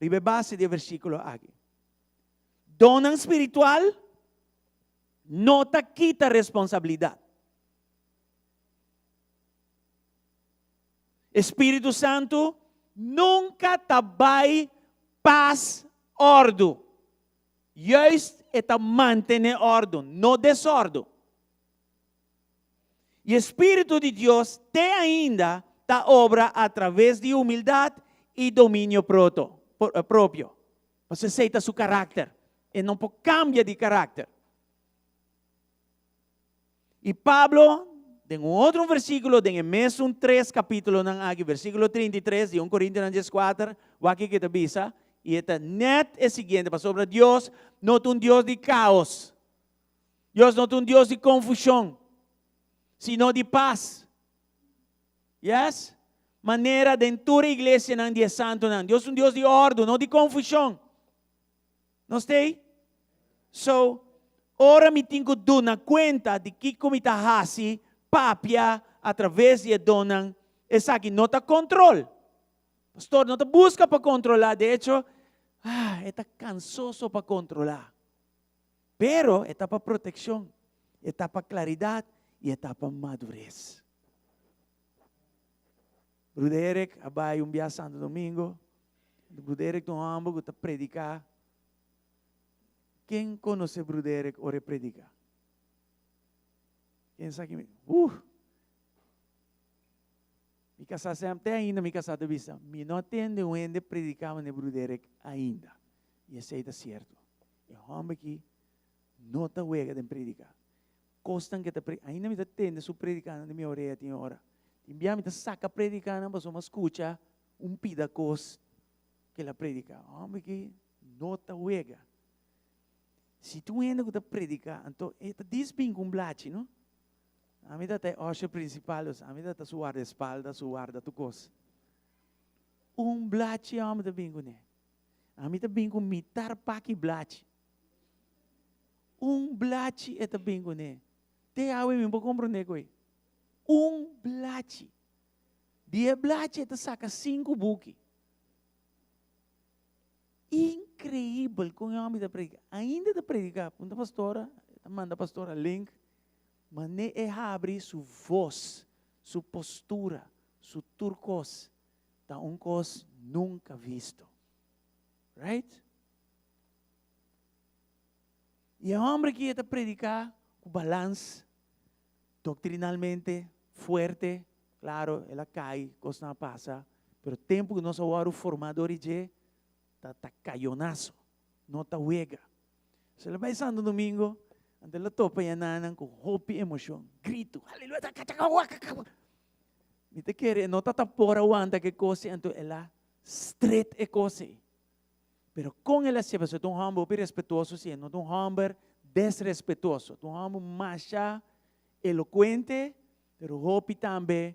Ribe base do versículo aqui. Dona espiritual não te quita responsabilidade. Espírito Santo nunca te vai paz, ordem. Juist é te manter ordem, não desordem. E o Espírito de Deus te ainda te obra através de humildade e domínio próprio. Você aceita seu caráter. E não pode cambiar de caráter. E Pablo, em um outro versículo, em mesmo 3 capítulo, aqui, versículo 33 de 1 Coríntios 4, o aqui que te avisa, e esta net é seguinte, para sobre Deus, não é um Deus de caos. Deus não é um Deus de confusão, sino de paz. Yes? Maneira dentro da igreja não é santo, não. Deus é um Deus de ordem, não de confusão. Não sei? So, ora me tenho que dar conta de que como está fazendo, papia, através de dona, essa aqui não está controle. Pastor, não está busca para controlar, de hecho, está cansoso para controlar. Pero, está para proteção, está para claridade e está para madurez. Bruder Eric, abai dia Santo Domingo, Bruder Eric no Hamburgo está predicar. Quem conhece Bruder Eric ora predicar? Quem sabe que me casar sempre ainda, me casar de vista. Me não atende onde predicava no Bruder Eric ainda. E isso é certo. E o homem aqui não está huega de predicar. Costam que ainda me atende su predicando na minha orelha tinha hora. Envia me saca predicando, mas uma escuta pedacos que ela predica. O homem aqui não está huega. Se tu ainda está predicar, então está desbem com blate, não? A mim está o principal, a mim está sua guarda-espaldas, sua guarda tu coisa. Blate a mim está bem com ele. A mim está bem com mitar paqui blate. Blate está bem com ele. Te awe me compreender com ele. Blate. Dia blate está saca 5 buques. Incrível como a mim está predicar. Ainda está predicar. Punta pastora, manda pastora link. Mas nem é abrir sua voz, sua postura, seu turcos. Está coisa nunca visto. Right? E o homem que está predicar com balance, doctrinalmente, forte, claro, ela cai, coisa não passa. Pero o tempo que nós agora o formador está caionaço, não está huega. Se ele vai Santo Domingo, ante la topa yan com hope emoção, grito, aleluia, me te quer, não está por aguanta que coisa, então ela straight é coisa. Pero com ela se você um homem respeitoso, sim, não um homem desrespeitoso, um homem macha, eloquente, pero hope também,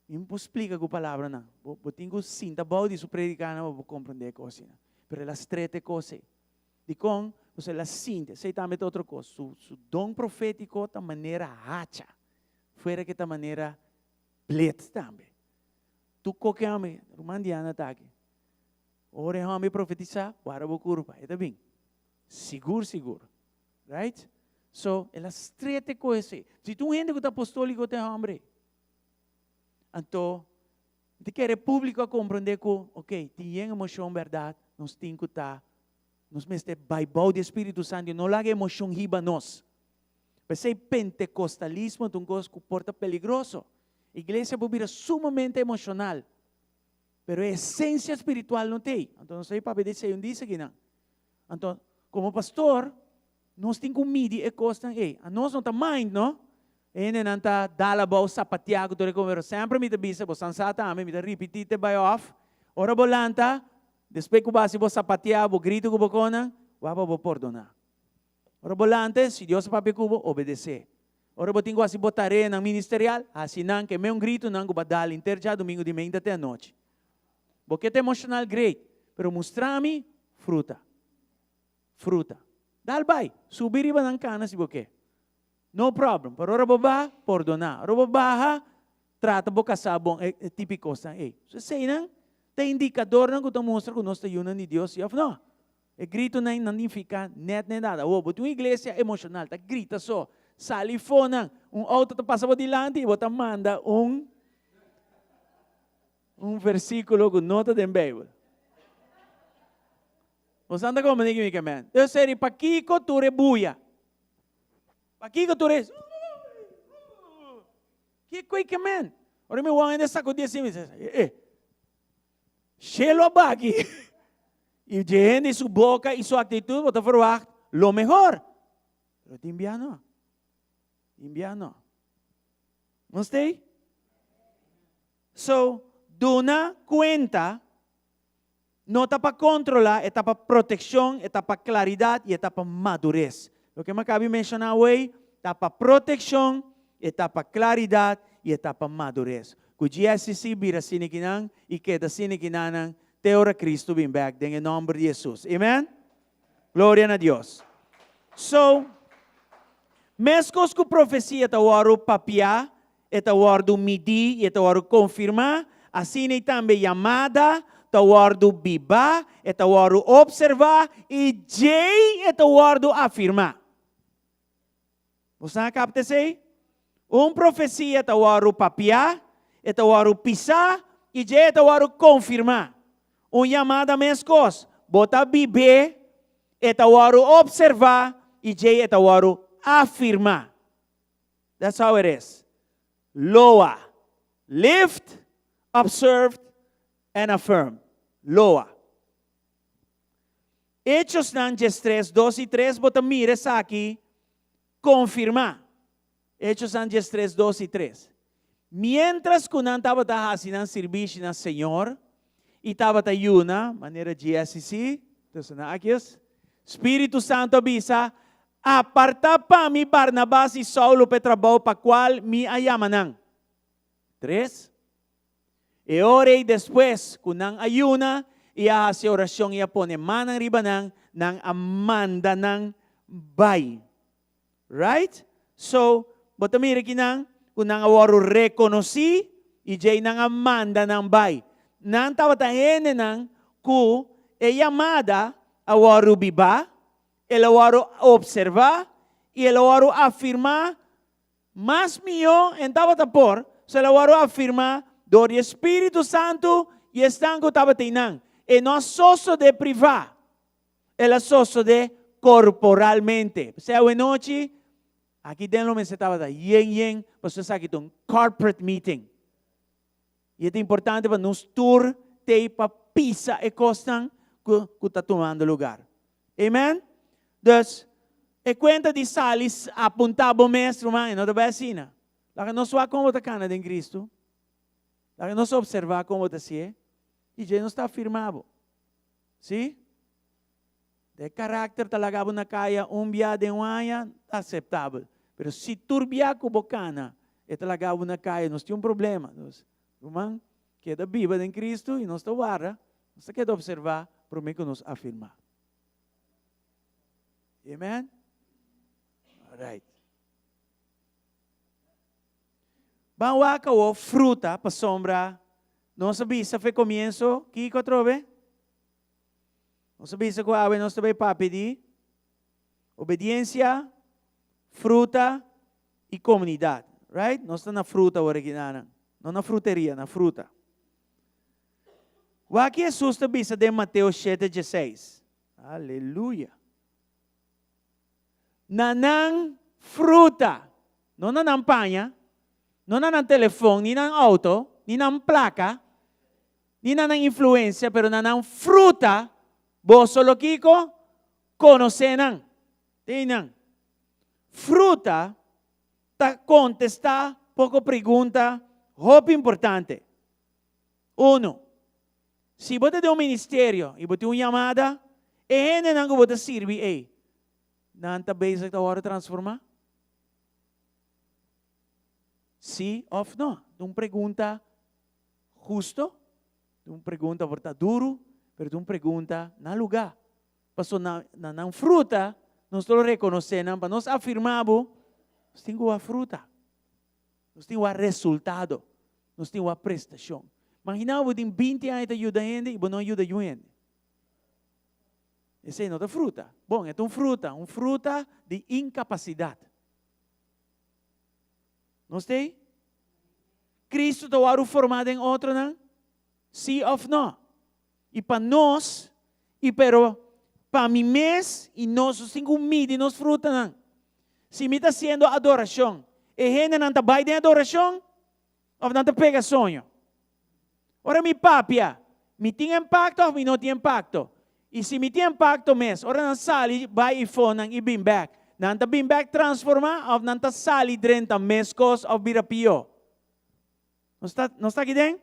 não explica com palavra não. Eu tenho cinta boa de su predicar, não vou compreender coisa, pero ela straight é coisa. De com você la sinta, sei também outra coisa, su dom profético da maneira hacha, fora que da maneira blitz também. Tu qualquer homem, romandiana tá aqui. Ora homem profetizar, para o curva, é bem. Seguro, right? So, ela estreita coisa. Se tu ainda que apostólico tem homem, então, te quer público a compreender que, ok, tem emoção verdade, nós temos que estar nos meste baibau de Espírito Santo, não laga emoção riba nós. Pensei pentecostalismo é um coisa que porta peligroso. A igreja pode vir sumamente emocional, pero a essência espiritual não tem. Então, não sei para dizer disso aqui não. Então, como pastor, nós temos que medir a coisa. A nós não está mind, não? Ele não está dalabau sapateado, sempre me avisa, você não sabe, me repetir te by off. Ora bolanta. Depois que você sapatear, você grita com você, você vai perdonar. Ora, volante, se Deus papi kubo, obedecer. Ora, você tem que botar na ministerial, assim não, que meu grito não vai dar interja domingo de manhã até a noite. Porque é emocional great, pero mostrar-me fruta. Dal vai, subir e na cana se você. No problem. Pero ora baba, perdonar. Ora baba, trata boca sabon, é típico sa. Você sei não? Tem indicador não que tu mostra que nós estamos de Deus. Não, é grito não fica net nem nada. Botou uma igreja emocional, tá grita só, salifona, auto te passa por delante e você manda versículo com nota da Bíblia. Você anda como ninguém me quer. Eu sei para que tu rebuia, para que tu res, que coi que man. Ora me vão ainda sacudir assim, Shelo abagi. Y de su boca y su actitud, bota verwacht lo mejor. Pero de invierno. Invierno. ¿No está? So, duna cuenta, no está para controlar, está para protección, está para claridad y está para madurez. Lo que me acabo de mencionar hoy, está para protección, está para claridad y está para madurez. Kujia sisi bira sinikinan, y queda sinikinanan, teora Cristo bin back, en el nombre de Jesús. Amen? Gloria a Dios. So, mescos com profecia está o papia, está o midi e está o confirmar, assim também chamada, está o biba, está o observar e jei está o afirmar. Você capta isso? Profecia está o papia, está o pisar e jei está o confirmar. Chamada mescos, bota bibe, está o observar e jei está o afirmar. That's how it is. Loa. Lift, observed, and affirm. Loa. Hechos Nanjes 3, 2 y 3, bota mires aqui, confirmar. Hechos Nanjes 3, 2 y 3. Mientras que não estava fazendo serviço no Senhor, e estava ayuna, maneira de SC, Espírito Santo avisa, aparta para mim Barnabas e Saulo para trabalho para qual me ayamanang. 3. E orei depois, kunang ayuna, ia hace oração ia pone manang ribanang nang amanda ng bay. Right? So, botamira kinang, kunang awaro reconoci, e jay nang amanda ng bay. Nang tawatahin nang ku, e yamada, awaro biba, el awaro observar, e el awaro afirmar, mas mio, en tawatapor, sa el awaro afirmar, do Espírito Santo, e estão com tabatinang. E não só de privar, ela só de corporalmente. Se é noite, aqui dentro me estava da yen, você sabe que é corporate meeting. E é importante para nos tour ter para pisa e costan que está tomando lugar. Amen? Dus, e conta de Salis apuntava o mestre, mas não deve assim. Lá que nós vamos como está cana em Cristo. Lá que nós observar como está assim. E já não está afirmado. Sim? De caráter talaga na kaya, biya de uaya, aceitável. Pero se turbia com bocana, é talaga na kaya, nós temos problema. Irmão, queda viva em Cristo e nós estamos guarda. Nós queda observar, para mim que nos afirmar. Amen? Alright. Bawa ka o fruta para sombra. Não sabia se foi começo, que trove? Não sabia se coave, não sabia para pedir. Obediência, fruta e comunidade. Right? Não está na fruta original. Não na fruteria, na fruta. O que Jesus também de Mateus 7:16. Aleluia. Nanang fruta. Não nanang panha. Não nanang telefone, nem nanang auto, nem nanang placa, nem nanang influência, pero nanang fruta, vos solo kiko, conocenan. Tinan. Fruta, ta contesta, pouco pergunta, roupa importante. 1. Se você tem ministério e você tem uma chamada, e ainda não você serve, não está bem a hora de transformar? Sim ou não? Uma pergunta justo, uma pergunta duro, mas uma pergunta na lugar. Pastor, na fruta, nós não reconhecemos, para nós afirmamos, nós temos a fruta, nós temos o resultado, nós temos a prestação. Imagina, você tem 20 anos de ajuda e você não ajuda a gente. Essa não é fruta. Bom, é uma fruta de incapacidade. Não sei? Cristo está formado em outro, não? Sim ou não? E para nós, e para mim mesmo, e nós temos medo de nós fruta, não? Se me está sendo adoração, e gente não está bem de adoração, ou não está pega sonho? Ora, mi papia, me tem impacto ou me não tem impacto? E se me tem impacto mes, ora na sali, vai e fo ng ibimbag. Nanta bimbag transforma, of nanta sali drenta meskos of birapio. Não está aqui dentro?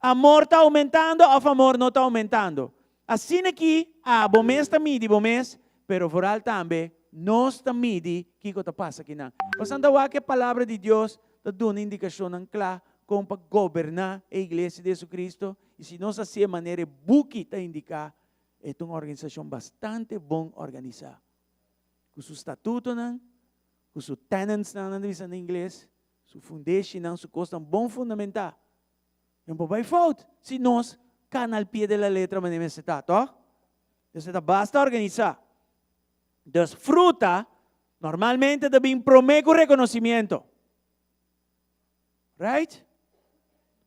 Amor está aumentando, ou amor não está aumentando. Assim aqui, bom mês está midi, bom mês, pero foral também, nós está midi, que está passa aqui não. Bastante que a palavra de Deus está dando indicação ng clara como para governar a igreja de Jesus Cristo. E se nós assim de maneira buki está indicar, é uma organização bastante bom organizada. Com seu estatuto, com seus tenants, não dizem em inglês, sua foundation, sua costa bom fundamental. Não vai falta se nós canal pie de la letra maneira está, tá? Então, basta organizar. Das fruta, normalmente também promete o reconhecimento. Right?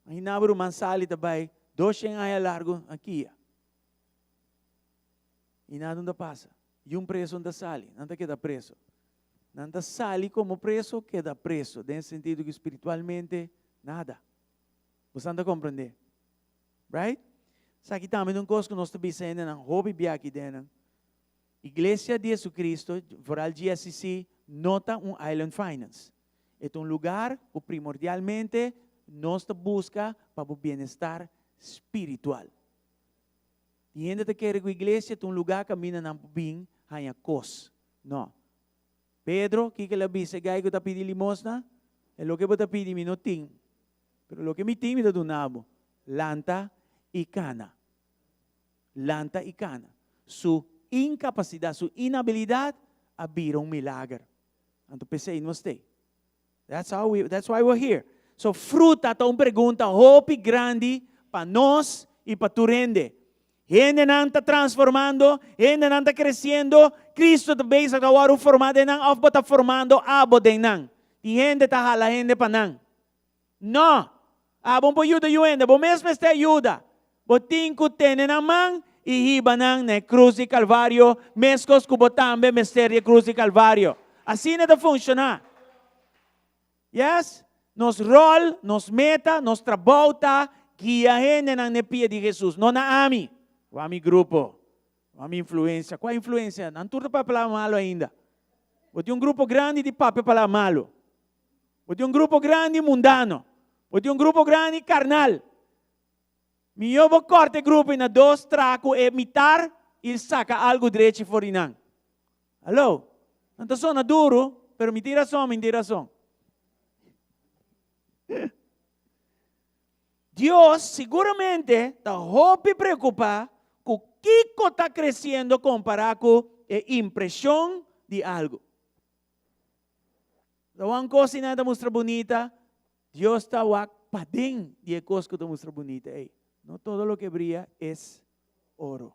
Aí nabro mansali também, 2 anos largo aqui. E nada não passa. E preso não sali, não queda preso. Não sali como preso, queda preso. Nesse sentido que espiritualmente, nada. Você não compreende? Right? Sa aqui também um coisa que nós estamos dizendo, ng hobby biaki din. Iglesia de Jesus Cristo, foral GSCC, nota island finance. É lugar que primordialmente nós busca para o bem-estar espiritual. E ainda te quer que a igreja é lugar que camina ng bem, hanya kos. No. Pedro, que la bise gay ko ta pidi limosna, e lo que bota pidi minuting. Pero lo que mi ting mi dadunabo, lanta y cana. Lanta y cana. Su incapacidad, su inhabilidad, abrir milagre. Anto pensei no stay. That's why we're here. So fruta ta pergunta hopi grande para nós e para tu rende. Gente não está transformando, gente não está crescendo. Cristo também está formando, não está formando abo de não. E gente está hala gente para não. Não. Bom po ayuda yuenda, bom mesmo este ayuda. Botin ko tene naman, ihiba nang na cruz e calvario, meskos kubotambe, misterio cruz e calvario. Assim na funciona. Yes? Nos rol, nos meta, nos trabalho, guiahen ng nepia de Jesus. No na ami. O ami grupo. O ami influência. Qual a influência? Não tudo para falar malo ainda. O de grupo grande de papo para falar malo. O de grupo grande mundano. O de grupo grande carnal. Miyo bo corte grupo na 2 traco e imitar il saca algo direito forinang. Hello? Não sona duro, pero mi tiração, Deus seguramente está hope preocupar com o que está crescendo comparado com a impressão de algo. Então, uma coisa nada mostra bonita, Deus está para dentro de coisa que mostra bonita. Ei, não todo lo que brilla é ouro.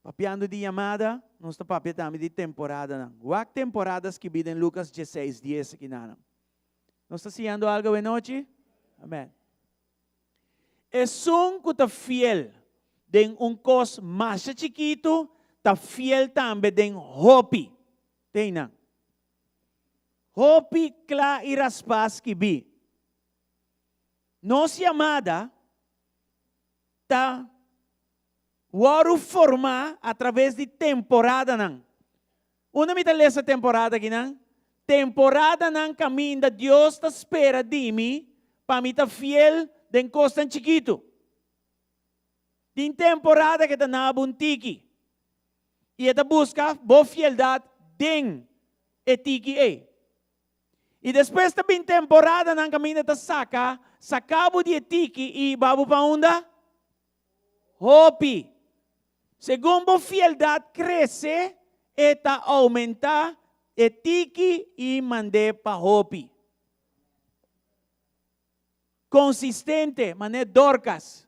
Papiando de chamada, nós estamos papiando de temporada. Qual temporadas que vivem em Lucas 16, 10 aqui na. Nós estamos fazendo algo de noite? Amém. É que está fiel de cos mais chiquito, está fiel também de hopi. Tem não? Hopi, clá e raspas que vi. Nossa chamada está Waru formar através de temporada não. Una me essa temporada aqui não. Temporada não caminha Deus te espera de mim para me estar fiel de costa chiquito. De temporada que está na buntiki. E esta busca boa fieldade den etiki e. E depois também temporada não caminha te sacabo de etiki e babu pa onda. Hopi. Segundo fieldade cresce, eta aumenta, etiki e mande pa hopi. Consistente, mané Dorcas.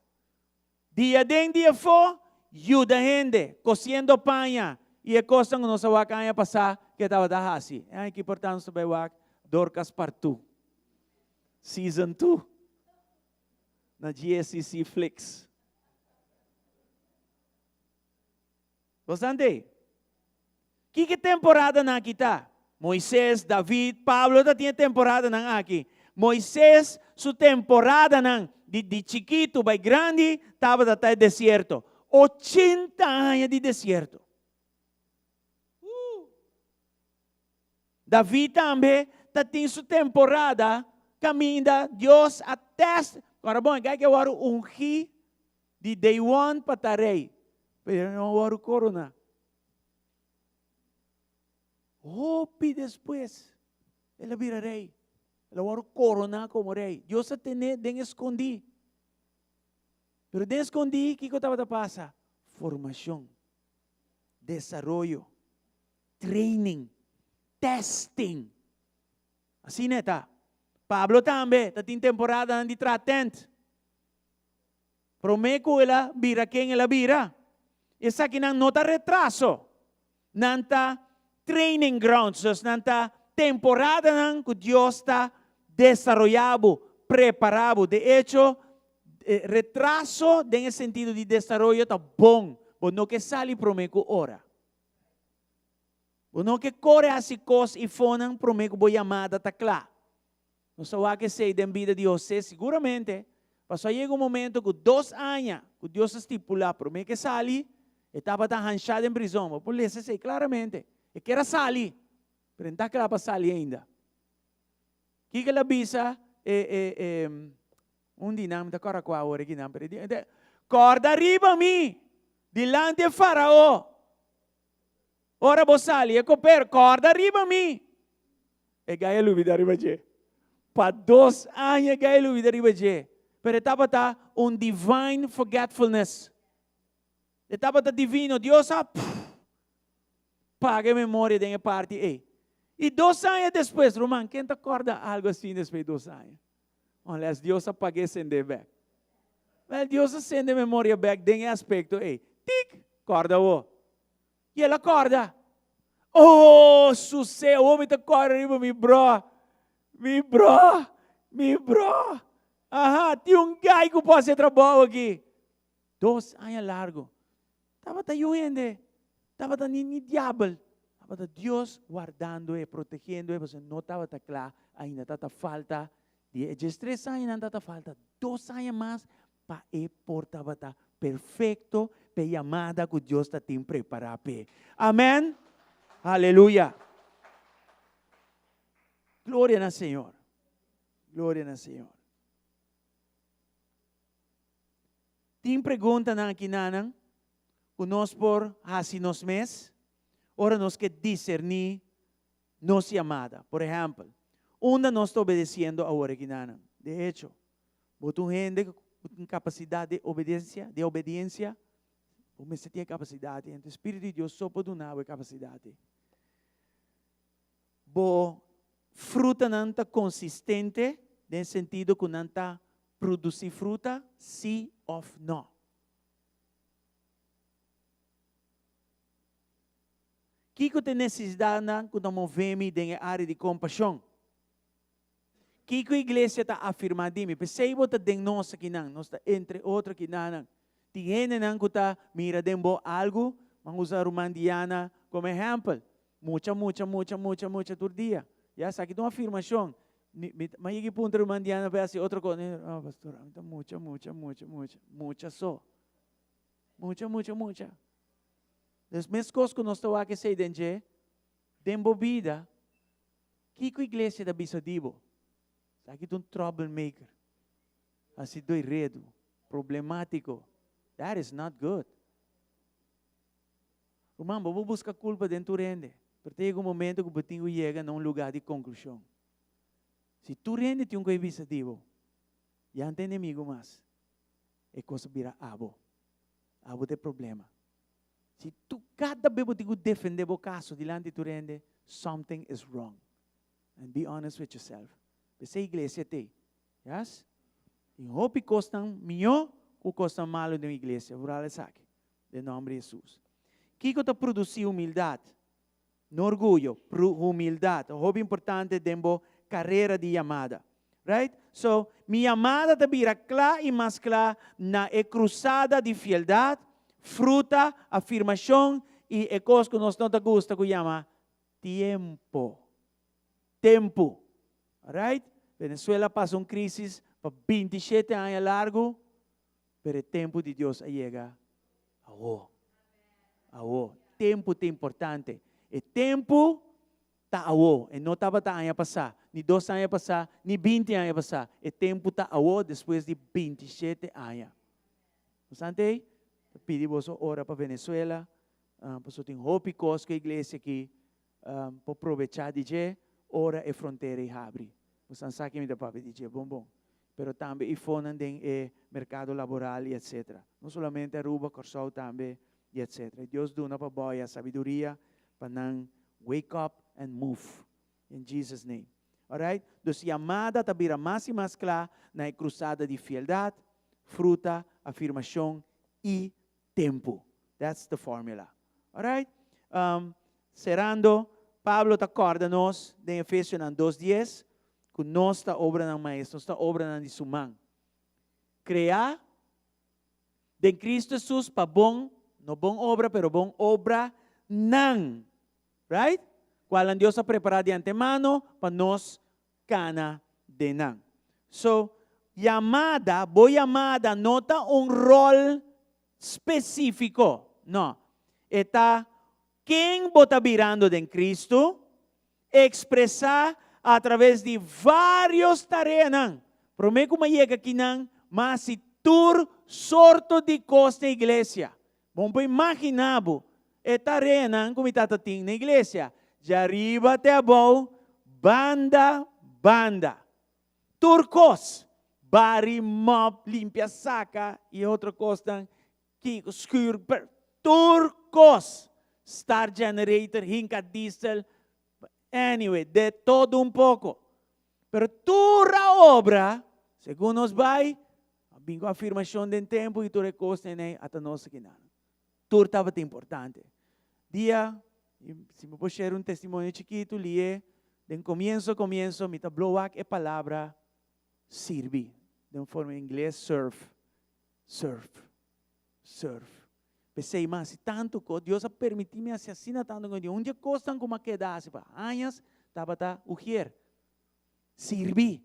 Dia den dia fo, yuda gente, cociendo panha. E é coisa que nós wakanya passar que estava da hasi. É que importante saber wak Dorcas partu. Season 2 na GSCC Flix. Bastante. Que temporada na kita? Moisés, David, Pablo, tinha temporada na aqui. Moisés, su temporada de chiquito by grande, estava até deserto. 80 anos de deserto. Davi também tem sua temporada, caminha, Deus atesta. Agora, bom, que eu quero ungir de day one para rei. Pero não quero corona. Hope depois, ele vira rei. Ele quero coronar como rei. Deus a tem den escondi. Pero den escondi, o que estava passando? Formação, desenvolvimento, training, testing. Assim é, tá? Pablo também, está em temporada de tratante. Prometo ela vira quem ela vira. Essa aqui não está retraso. Não está training grounds. Não está temporada que Deus está desenvolvendo, preparado. De hecho, retraso, no sentido de desenvolvimento, está bom. Mas não que sale prometo ora. Não que corre assim coisas e fonem prometo boa chamada, está claro. Não só que sei da vida de José, seguramente, passou aí um momento que 2 anos, que Deus estipula, prometo que sale, estava tão ranchado em prisão. Mas por isso, sei claramente, e que era salir, mas não está claro para salir ainda. O que ela avisa? Dinâmico, agora qual a hora aqui, não, corda arriba a mim, delante de Faraó. Ora você sali, corda arriba a mim. E Gaia Lubi da arriba de. Para 2 anos Gaia Lubi da arriba de. Pero estava divine forgetfulness. Estava divino, Deus paga a memória da minha parte. E 2 anos depois, Romano, quem te acorda algo assim depois de 2 anos? Unless Deus apaga e sende back. Well, Deus sende a memória back, tem aspecto, tic, acorda o. E ela acorda. Oh, sucesso, o homem te acorda, me bro. Aham, tem gai que pode ser trabalho aqui. 2 anos largo. Estava ayudando. Estava nem diabo. Estava Deus guardando e protegendo. Você não estava claro, ainda estava falta. De 3 anos ainda estava falta. 2 anos mais para portava perfeito para a chamada que Deus está te preparado. Amém? Aleluia. Glória ao Senhor. Glória ao Senhor. Tem pergunta aqui, Nanang? Nós por assim nos mês, ora nós que discernir nossa chamada. Por exemplo, onde nós estamos obedecendo agora aqui, Nanang? De hecho, botou gente com capacidade de obediência, você tem capacidade, o Espírito de Deus só pode dar a capacidade. Bo fruta não está consistente, no sentido que não está produzir fruta, sim ou não. O que tem necessidade quando movemos na área de compaixão? O que a igreja está afirmando? Pensei que tem nós aqui, nós entre outros aqui, tem gente que está mirando algo, vamos usar a romandiana como exemplo. Muita por dia. Já sabe que tem uma afirmação. Mas aqui ponto romandiana vai assim, outra coisa. Ah, pastor, muita só. Muita. As mesmas coisas que nós estamos aqui sei dentro, tempo vida, que a igreja está bisodivo? Sabe que é um troublemaker. Assim, doido, problemático. That is not good. Irmão, vou buscar culpa dentro do rende. Porque tem um momento que você chega a um lugar de conclusão. Se tu rende tem um coisa bisodivo, já não tem inimigo mais. É coisa vira abo. Abo tem problema. Se tu cada vez você defender o caso diante de tu rende, something is wrong. And be honest with yourself. Essa igreja tem. Yes? E hope costam melhor ou costam malo na igreja. Vou falar isso aqui. Em nome de Jesus. O que está produzindo humildade? No orgulho, humildade. Hope importante dentro carreira de chamada. Right? So, minha chamada está vira clara e mais clara na cruzada de fieldade, fruta, afirmação e é coisa que nós não gostamos que chama tempo. Tempo. Alright? Venezuela passa uma crise para 27 anos largo, pero o tempo de Deus chega agora. Agora. Tempo é importante. O tempo está agora. E não estava a passar. Ni 2 anos a passar, ni 20 anos a passar. O tempo está agora, depois de 27 anos. Sante? Pedi você ora para Venezuela. Porque tem hope coisa a igreja aqui. Para aproveitar de je, ora e fronteira e abre. Você sabe que me dá para pedir, bom. Pero também e fonan den e mercado laboral e etc. Não somente Aruba, Corsol também e etc. Deus dá para boia sabedoria para não wake up and move. In Jesus' name. Alright? Dus chamada tabira mais e mais clara na cruzada de fieldade, fruta, afirmação e tempo. That's the formula. Alright? Cerrando, Pablo te acorda-nos de Efésios 2:10 que nós está obra ng maestro, está obra ng sumang. Criar de Cristo Jesus para bom, não bom obra, pero bom obra ng. Right? Qual ang Deus a preparado de antemano para nós cana de nang. So, chamada, nota um rol específico. No. Está quem bota virando de Cristo, expressar a través de vários tarefas. Promete como chega aqui nang, mas se tur sorto de costa na igreja. Vamos imaginar, tarefa como está na igreja. De arriba até abaixo, banda. Turcos, bari, mop, limpia, saca, e outra coisa, que escuro, turcos, star generator, hinca diesel, anyway, de todo um pouco. Pero tura obra, segundo nos vai, bingo afirmação de tempo e tura costa nem até nós aqui não. Tur estava importante. Dia, se me puser um testemunho chiquito, lie, de comienzo, me ta blow up a palavra sirvi. De uma forma em inglês, serve. Pensei, mas se tanto que Deus a permitir-me assim tanto com Deus, onde costam como quedar, se para anos, estava a ujier. Sirvi.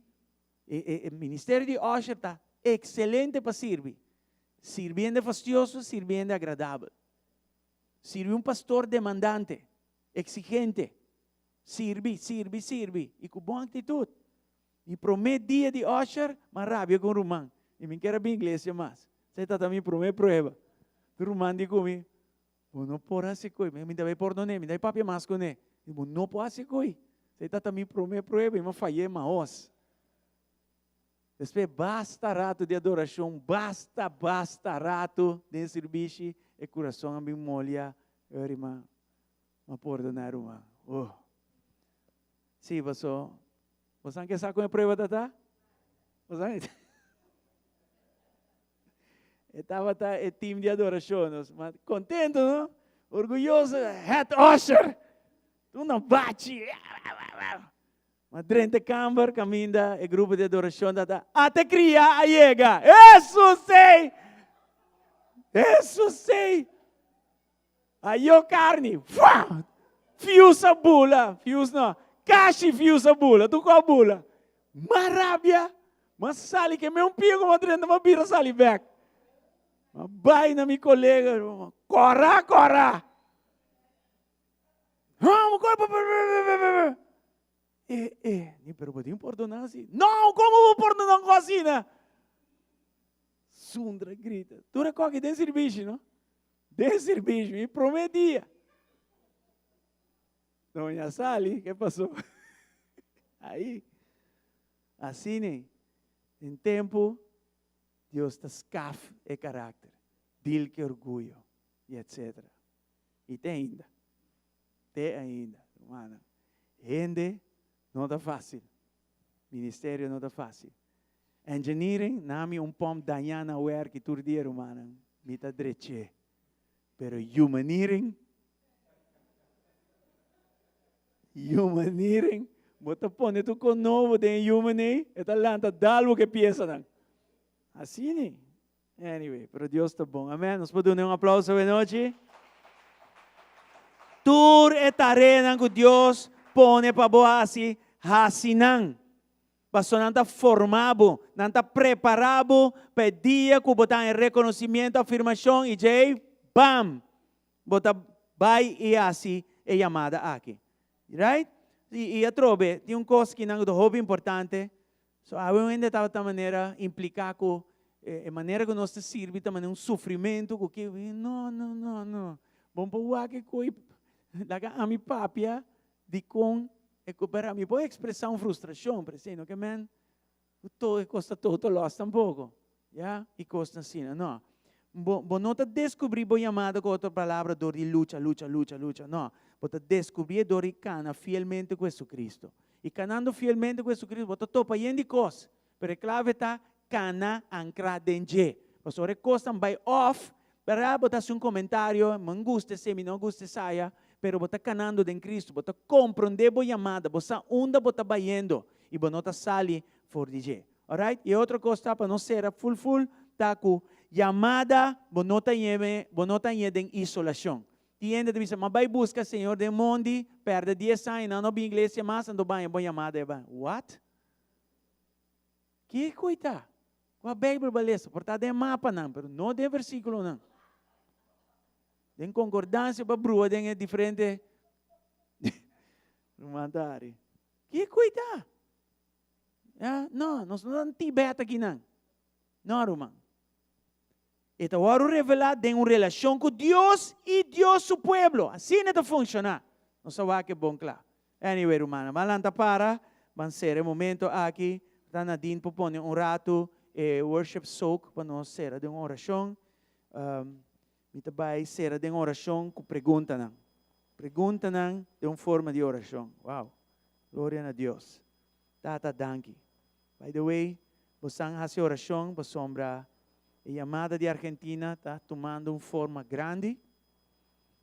O ministério de Usher está excelente para servir. Sirviendo fastidioso, sirviendo agradável. Sirve um pastor demandante, exigente. Sirve. E com boa atitude. E promete dia de Usher, mas rabia com o Romão. E me quer bem inglês, mas. Você está também promete prueba. O Romão diz comigo, não pode assim coisa. Me dá perdão, me dá papel mais com ele. Não pode assim coisa. Você está também promete prueba, e me falhei mais. Depois, basta rato de adoração, basta rato de serviço, e coração a mim molha, irmã, não perdonar uma. Sim, você quer saber como é a prova da? Você estava o time de adoração, mas contente, não? Orgulhoso, head usher, tu não bate. Mas dentro da câmara, caminha o grupo de adoração, até criar a chega. Isso sei. Aí eu carne, fios a bula, caixa fios a bula, tu com a bula. Maravilha, mas sali que me pico, mas dentro uma bira sali back. Vai na minha colega, corra. Nem perguntou perdonar assim. Não, como vou perdonar com assim, né? Sundra grita. Tu recorre de serviço, não? De serviço, me prometia. Dona Sally, o que passou? Aí, assim, né? Em tempo, Deus está escaf e caráter, dil que orgulho, e etc. E tem ainda, irmã. Gente, não está fácil. Ministério não está fácil. Engineering, nami um pom Diana Ware que tur dia, irmã, me está dreche. Pero humaneering, bota pone tu com novo de humanei, e talanta dalvo que piensa não. Assim, né? Anyway, pero Deus está bom. Amém? Nos podemos dar aplauso hoje noite. Tur e tarefa que Deus pone para boa assim, hasinang. Basta nanta formado, nanta preparado para dia que botar em reconhecimento, afirmação e jay, bam, bota vai e assim é chamada aqui, right? E a trobe tem coisa que não é muito importante, so a gente está de maneira implicar com a maneira que nós serve também um sofrimento que não, bom para o que coi, laga a mi papia de com para mim pode expressar uma frustração, por exemplo, que man, todo custa todo lost um pouco, já? E custa assim, não. Bom, não te descobrir boa chamada com outra palavra de luta, não. Você descobrir dori cana fielmente com Jesus Cristo. E canando fielmente com Jesus Cristo, você topa de coisas, pero a clave está cana ancrada em G. Você recosta by off, para botar um comentário, me gusta se me não gusta saia, pero você canando em Cristo, você compreende boa chamada, você onda você bayendo e você não sali for de G. Alright? E outra coisa para não ser full tá com chamada, você não tem isolação. Tiende de dizer, mas vai buscar Senhor de mundo, perde 10 anos, não vai igreja mais, não vai boa chamada, what? Que coisa? Com a Bíblia beleza, portanto é mapa não, pero não de versículo não. Tem concordância para brua, tem diferente. Romantari. Que coisa? Não, nós não tibeta aqui não. Não, irmão. Então, o revelar tem uma relação com Deus e Deus seu povo. Assim não funciona. Não sabe que é bom, claro. Anyway, irmão, malanta para, vamos ser um momento aqui, está na din propõe rato, worship soak, para nós ser de uma oração. Mita vai ser de uma oração com pergunta não. Pergunta não de uma forma de oração. Wow. Glória a Deus. Tata danki. By the way, você faz oração para sombra. A chamada de Argentina está tomando uma forma grande.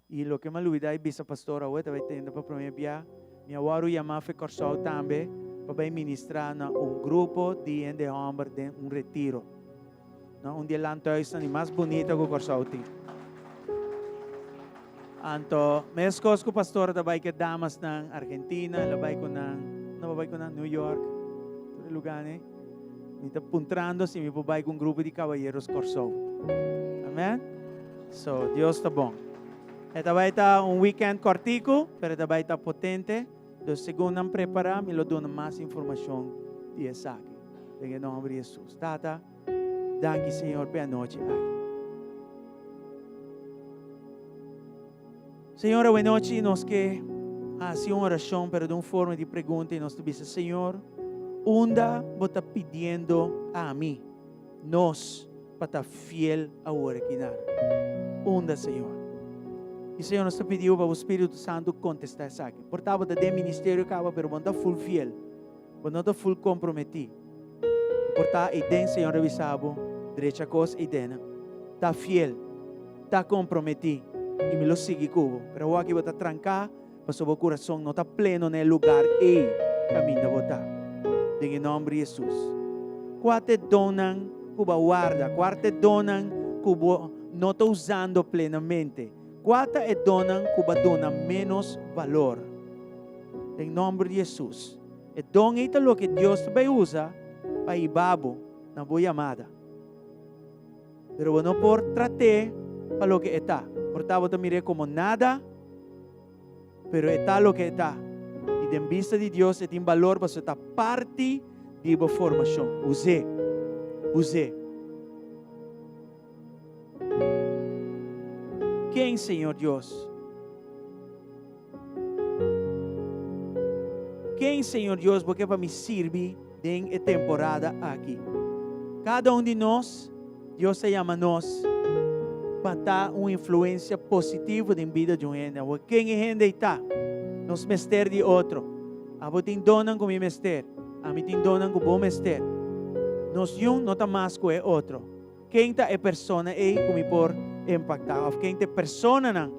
E o que me olvidei é que a pastora hoje vai tendo para prometer. Minha waru chamada foi Corsol também para ministrar na grupo de homens de retiro. Dia lá thuis é mais bonito que o Corsol tem. Então, mas coisas que o pastor vai que damas na Argentina, vai com na New York, todo lugar, né? Está puntrando se me vai com grupo de cavalheiros Corsol. Amém? So, Deus está bom. Esta vai estar weekend cortico, pero esta vai estar potente. Do segundo não preparar, me lo dou mais informação de essa aqui. Em nome de Jesus. Tata, danke Senhor pela noite. Senhor, boa noite, nós que assim uma oração, pero de uma forma de pergunta, e nós te dizemos, Senhor, onda você pedindo a mim, nós, para estar fiel a original. Onda, Senhor. E Senhor, nós te pedimos para o Espírito Santo contestar isso aqui. Portanto, de ministério acaba, pero você está full fiel, você está full comprometido. Portanto, e den, Senhor, avisado, direita coisa e den, está fiel, está comprometido. E me lo sigue cubo. Pero aqui você está trancado, para o coração não está pleno no lugar e caminho de botar. Em nome de Jesus. Quate donan cuba guarda, quate donan cuba não está usando plenamente. Quate é donan cuba dona menos valor. Em nome de Jesus. E don é o que Deus vai usar para ibabo na boa chamada. Pero não por tratar para o que está. Portanto, te mire como nada, pero está lo que está. E em vista de Deus, tem valor para estar parte de uma formação. Use. Quem, Senhor Deus? Quem, Senhor Deus, porque para me servir em temporada aqui? Cada um de nós, Deus se chama nós, para dar uma influência positiva na vida de um gente. Quem é gente está? Nos mester de outro. A você tem donan com o mester. A mim tem donan com o bom mester. Nós não está mais com o outro. Quem está é persona é como por impactar. Quem é persona não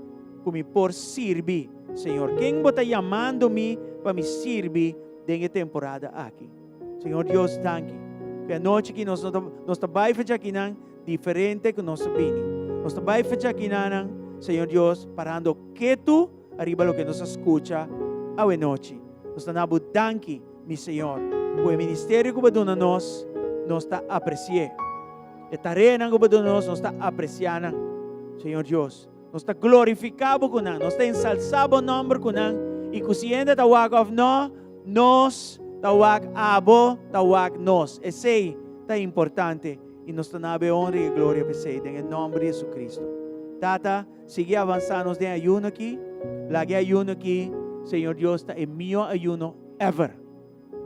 como por servir, Senhor. Quem está chamando-me para me servir nessa temporada aqui? Senhor Deus, danke. Que a noite que nós vai fazer aqui não diferente que nós vimos. Nós vai fazer aqui não, Senhor Deus, parando quieto arriba lo que nos escucha a noite. Nós estamos danke mi Señor. O ministerio que ba nos está aprecie. E tarea que ba nos está apreciando, Señor Dios. Nos está glorificado con nos está ensalzado nombre con y kusienda tawag of no, nos tawag abo, tawag nos. Ese está importante y nos está nabe honra y gloria en el nombre de Jesucristo. Tata, sigue avanzando de ayuno aquí. Lagi ayuno aquí, Señor Dios, está en mío ayuno ever.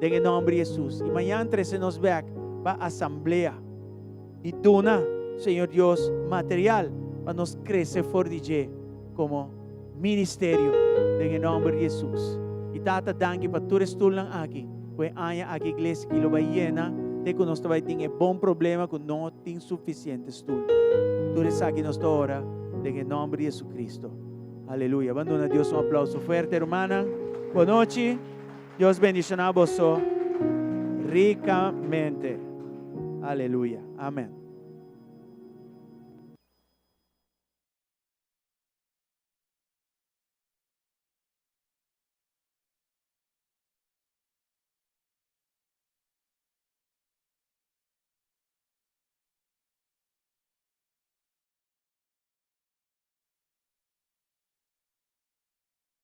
En el nombre de Jesús. Y mañana 13 nos ve va a asamblea. Y dona, Señor Dios, material para nos crecer fortije como ministerio. En el nombre de Jesús. Y tata, danke para tu restulang aquí. Pues haya aquí iglesia que lo va llena. De que nos tiene buen problema con no tiene suficiente estudio. Tú eres aquí nos hora. En el nombre de Jesucristo. Aleluya. Abandona a Dios un aplauso fuerte, hermana. Buenas noches. Dios bendiga a vos ricamente. Aleluya. Amén.